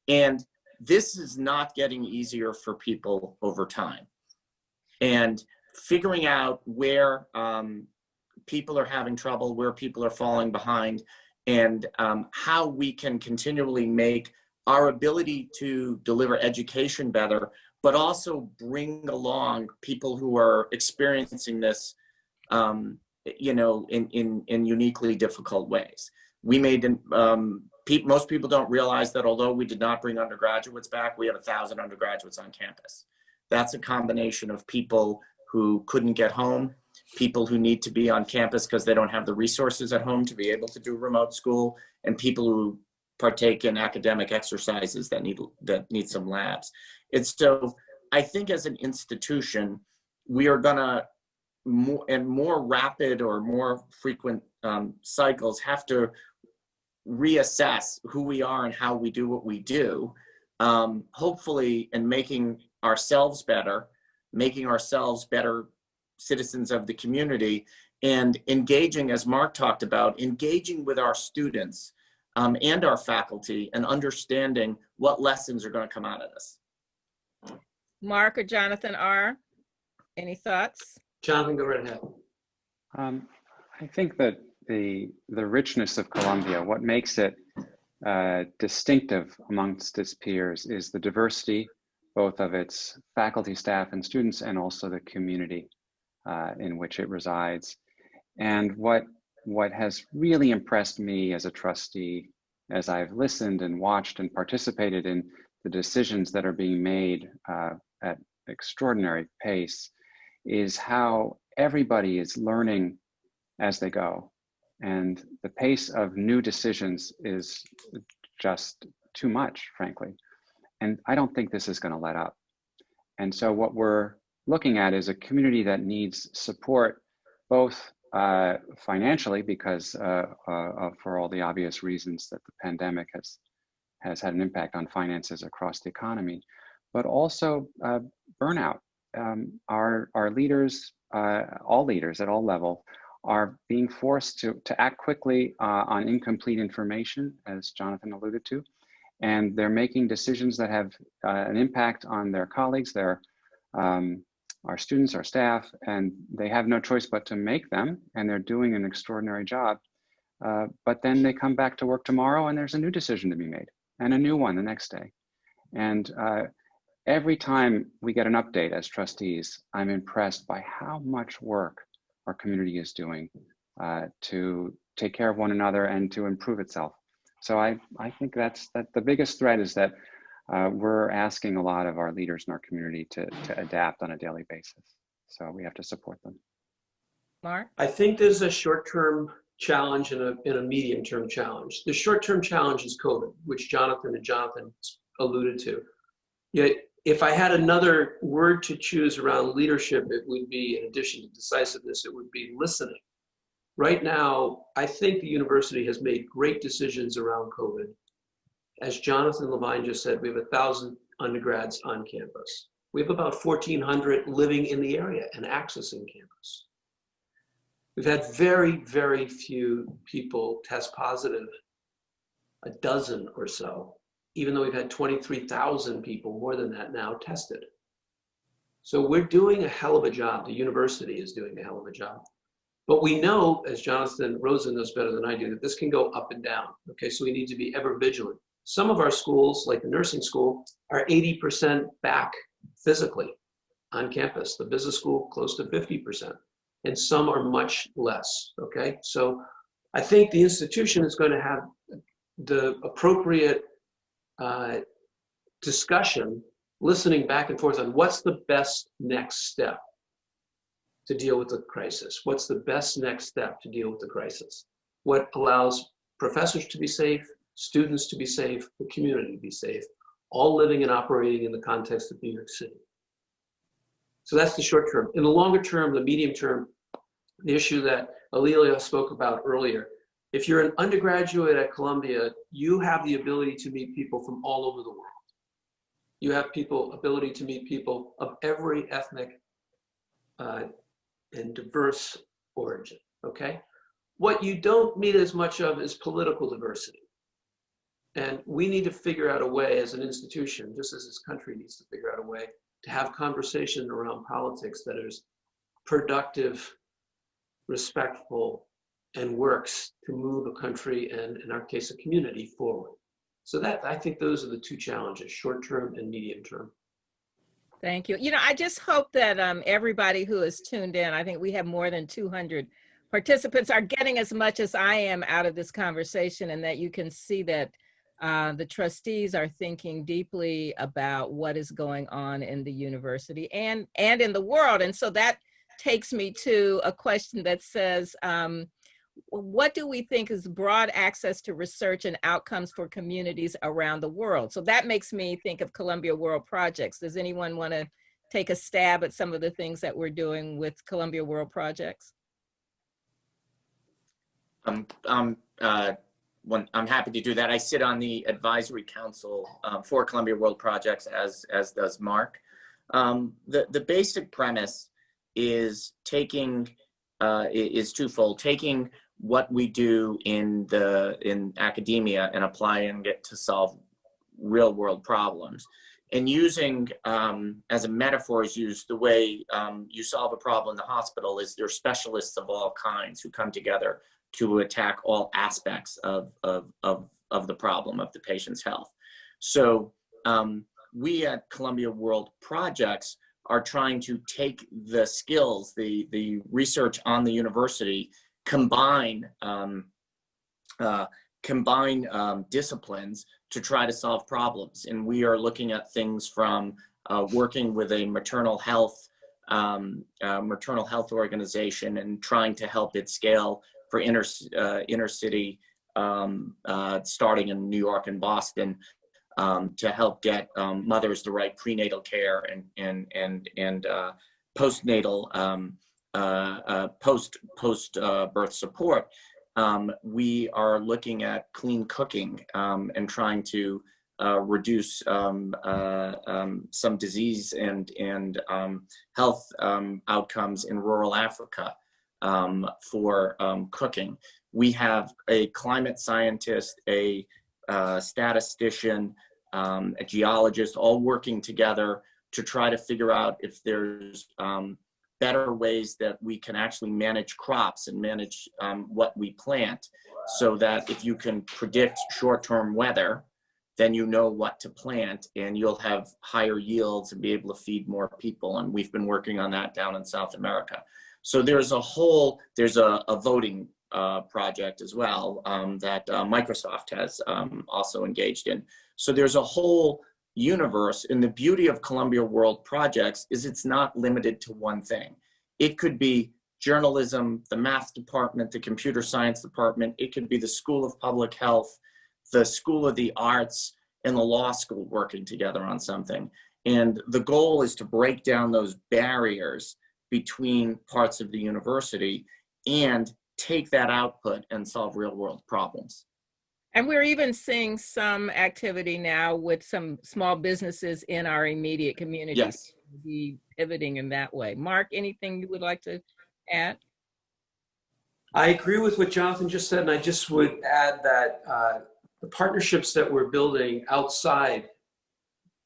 F: And this is not getting easier for people over time. And figuring out where people are having trouble, where people are falling behind, and how we can continually make our ability to deliver education better, but also bring along people who are experiencing this, you know, in uniquely difficult ways. We made, most people don't realize that although we did not bring undergraduates back, we have 1,000 undergraduates on campus. That's a combination of people who couldn't get home, people who need to be on campus because they don't have the resources at home to be able to do remote school, and people who partake in academic exercises that need some labs. It's so, I think as an institution, we are gonna more rapid or more frequent cycles have to reassess who we are and how we do what we do, hopefully in making ourselves better citizens of the community, and engaging, as Mark talked about, engaging with our students and our faculty, and understanding what lessons are going to come out of this.
E: Mark or Jonathan R., any thoughts?
H: Jonathan, go right ahead.
G: I think that the richness of Columbia, what makes it distinctive amongst its peers, is the diversity, both of its faculty, staff, and students, and also the community in which it resides. And what has really impressed me as a trustee, as I've listened and watched and participated in the decisions that are being made at extraordinary pace, is how everybody is learning as they go. And the pace of new decisions is just too much, frankly. And I don't think this is going to let up. And so what we're looking at is a community that needs support, both financially, because for all the obvious reasons that the pandemic has had an impact on finances across the economy, but also burnout. Our leaders, all leaders at all levels, are being forced to act quickly on incomplete information, as Jonathan alluded to, and they're making decisions that have an impact on their colleagues, our students, our staff, and they have no choice but to make them, and they're doing an extraordinary job. But then they come back to work tomorrow and there's a new decision to be made, and a new one the next day. And every time we get an update as trustees, I'm impressed by how much work our community is doing to take care of one another and to improve itself. So I think that the biggest threat is that we're asking a lot of our leaders in our community to adapt on a daily basis. So we have to support them.
E: Mark?
H: I think there's a short-term challenge and a medium-term challenge. The short-term challenge is COVID, which Jonathan alluded to. Yet, if I had another word to choose around leadership, it would be, in addition to decisiveness, it would be listening. Right now, I think the university has made great decisions around COVID. As Jonathan Lavine just said, we have 1,000 undergrads on campus. We have about 1,400 living in the area and accessing campus. We've had very, very few people test positive, a dozen or so, even though we've had 23,000 people, more than that now, tested. So we're doing a hell of a job. The university is doing a hell of a job. But we know, as Jonathan Rosen knows better than I do, that this can go up and down. Okay, so we need to be ever vigilant. Some of our schools, like the nursing school, are 80% back physically on campus. The business school, close to 50%. And some are much less, okay? So I think the institution is going to have the appropriate discussion, listening back and forth on what's the best next step to deal with the crisis. What's the best next step to deal with the crisis? What allows professors to be safe, students to be safe, the community to be safe, all living and operating in the context of New York City. So that's the short term. In the longer term, the medium term, the issue that Alelia spoke about earlier, if you're an undergraduate at Columbia, you have the ability to meet people from all over the world. You have ability to meet people of every ethnic and diverse origin, okay? What you don't need as much of is political diversity. And we need to figure out a way as an institution, just as this country needs to figure out a way to have conversation around politics that is productive, respectful, and works to move a country and, in our case, a community forward. So that, I think those are the two challenges, short-term and medium-term.
E: Thank you. You know, I just hope that everybody who is tuned in, I think we have more than 200 participants, are getting as much as I am out of this conversation, and that you can see that the trustees are thinking deeply about what is going on in the university and in the world. And so that takes me to a question that says, what do we think is broad access to research and outcomes for communities around the world? So that makes me think of Columbia World Projects. Does anyone want to take a stab at some of the things that we're doing with Columbia World Projects?
F: I'm happy to do that. I sit on the advisory council for Columbia World Projects, as does Mark. The basic premise is is twofold: taking what we do in academia and applying it to solve real world problems, and using as a metaphor is used, the way you solve a problem in the hospital is there are specialists of all kinds who come together to attack all aspects of the problem of the patient's health. So we at Columbia World Projects are trying to take the skills, the research on the university, combine disciplines to try to solve problems. And we are looking at things from working with a maternal health organization and trying to help it scale for inner city, starting in New York and Boston, to help get mothers the right prenatal care and postnatal post birth support. We are looking at clean cooking and trying to reduce some disease and health outcomes in rural Africa for cooking. We have a climate scientist, a statistician, a geologist, all working together to try to figure out if there's better ways that we can actually manage crops and manage what we plant, so that if you can predict short-term weather, then you know what to plant and you'll have higher yields and be able to feed more people. And we've been working on that down in South America. So there's a voting project as well that Microsoft has also engaged in. So there's a whole universe, and the beauty of Columbia World Projects is it's not limited to one thing. It could be journalism, the math department, the computer science department. It could be the School of Public Health, the School of the Arts, and the law school working together on something. And the goal is to break down those barriers between parts of the university and take that output and solve real world problems.
E: And we're even seeing some activity now with some small businesses in our immediate community.
F: Yes.
E: Be pivoting in that way. Mark, anything you would like to add?
H: I agree with what Jonathan just said, and I just would add that the partnerships that we're building outside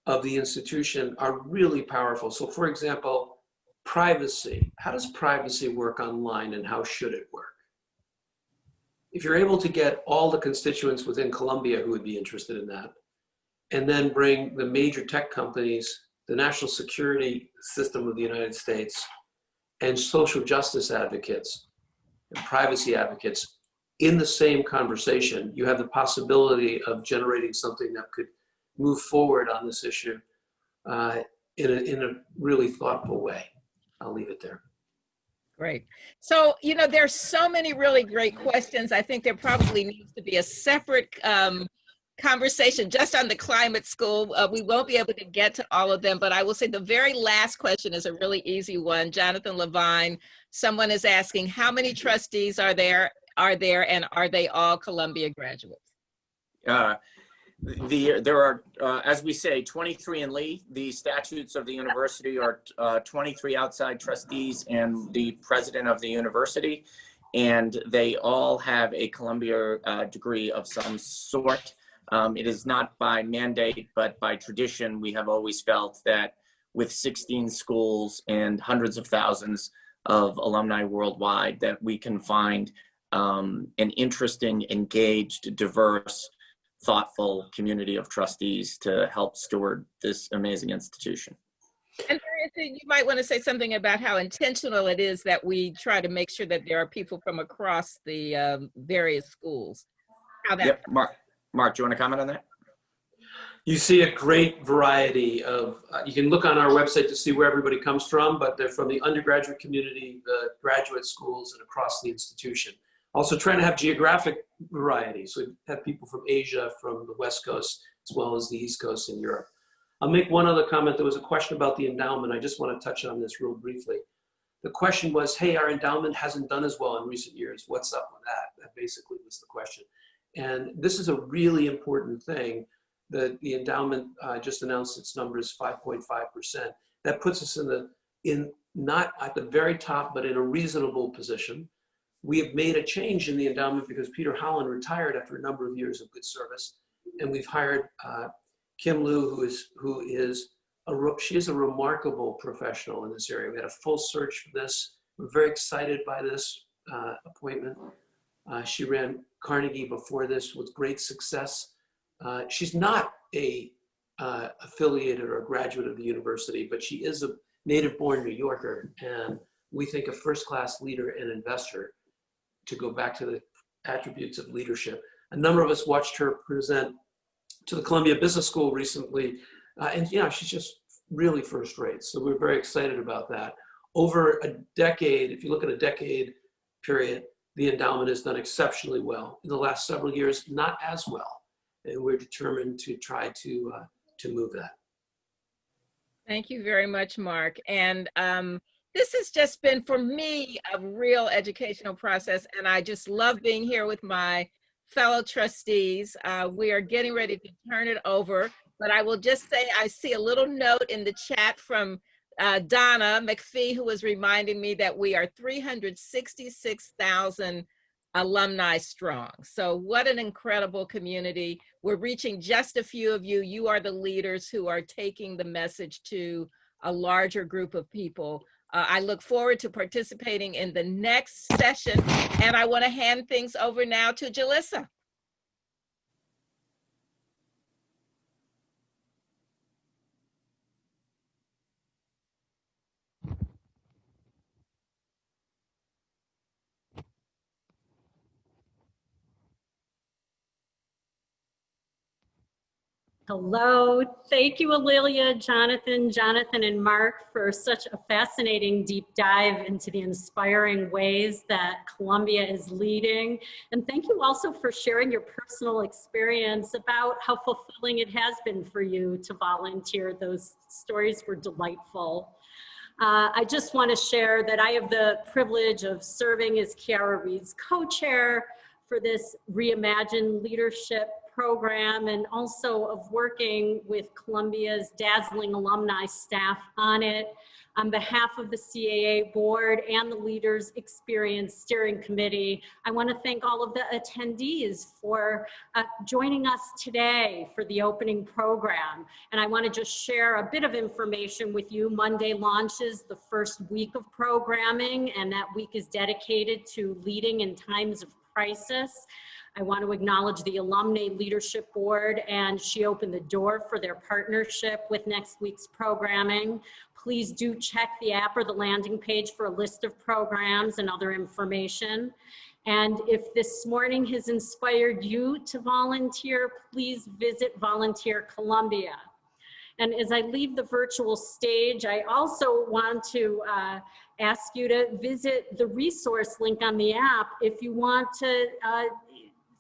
H: of the institution are really powerful. So for example, privacy. How does privacy work online and how should it work? If you're able to get all the constituents within Columbia who would be interested in that, and then bring the major tech companies, the national security system of the United States, and social justice advocates and privacy advocates in the same conversation, you have the possibility of generating something that could move forward on this issue in a really thoughtful way. I'll leave it there.
E: Great. So, you know, there's so many really great questions. I think there probably needs to be a separate conversation just on the climate school. We won't be able to get to all of them, but I will say the very last question is a really easy one. Jonathan Lavine, someone is asking, how many trustees are there, and are they all Columbia graduates?
F: There are, as we say, 23 in Lee. The statutes of the university are 23 outside trustees and the president of the university, and they all have a Columbia degree of some sort. It is not by mandate, but by tradition. We have always felt that with 16 schools and hundreds of thousands of alumni worldwide, that we can find an interesting, engaged, diverse, thoughtful community of trustees to help steward this amazing institution.
E: And Teresa, you might want to say something about how intentional it is that we try to make sure that there are people from across the various schools. How that.
F: Yep, Mark, do you want to comment on that?
H: You see a great variety of, you can look on our website to see where everybody comes from, but they're from the undergraduate community, the graduate schools, and across the institution. Also trying to have geographic variety. So we have people from Asia, from the West Coast, as well as the East Coast in Europe. I'll make one other comment. There was a question about the endowment. I just want to touch on this real briefly. The question was, hey, our endowment hasn't done as well in recent years. What's up with that? That basically was the question. And this is a really important thing. The endowment just announced its numbers 5.5%. That puts us in not at the very top, but in a reasonable position. We have made a change in the endowment because Peter Holland retired after a number of years of good service, and we've hired Kim Liu, she is a remarkable professional in this area. We had a full search for this. We're very excited by this appointment. She ran Carnegie before this with great success. She's not a affiliated or a graduate of the university, but she is a native-born New Yorker, and we think a first-class leader and investor, to go back to the attributes of leadership. A number of us watched her present to the Columbia Business School recently, and yeah, she's just really first rate. So we're very excited about that. Over a decade, if you look at a decade period, the endowment has done exceptionally well. In the last several years, not as well. And we're determined to try to move that.
E: Thank you very much, Mark. And this has just been, for me, a real educational process, and I just love being here with my fellow trustees. We are getting ready to turn it over, but I will just say I see a little note in the chat from Donna McPhee, who was reminding me that we are 366,000 alumni strong. So what an incredible community. We're reaching just a few of you. You are the leaders who are taking the message to a larger group of people. I look forward to participating in the next session, and I want to hand things over now to Jalissa.
I: Hello, thank you, Alilia, Jonathan, and Mark, for such a fascinating deep dive into the inspiring ways that Columbia is leading. And thank you also for sharing your personal experience about how fulfilling it has been for you to volunteer. Those stories were delightful. I just want to share that I have the privilege of serving as Kiara Reed's co-chair for this Reimagine Leadership program, and also of working with Columbia's dazzling alumni staff on it. On behalf of the CAA board and the Leaders Experience Steering Committee, I want to thank all of the attendees for joining us today for the opening program. And I want to just share a bit of information with you. Monday launches the first week of programming, and that week is dedicated to leading in times of crisis. I want to acknowledge the Alumni Leadership Board, and she opened the door for their partnership with next week's programming. Please do check the app or the landing page for a list of programs and other information. And if this morning has inspired you to volunteer, please visit Volunteer Columbia. And as I leave the virtual stage, I also want to ask you to visit the resource link on the app if you want to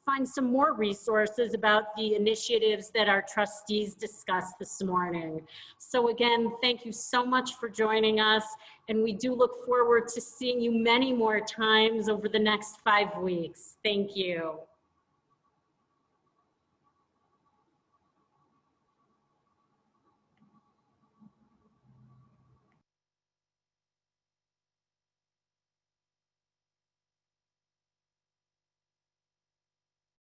I: find some more resources about the initiatives that our trustees discussed this morning. So again, thank you so much for joining us, and we do look forward to seeing you many more times over the next 5 weeks. Thank you.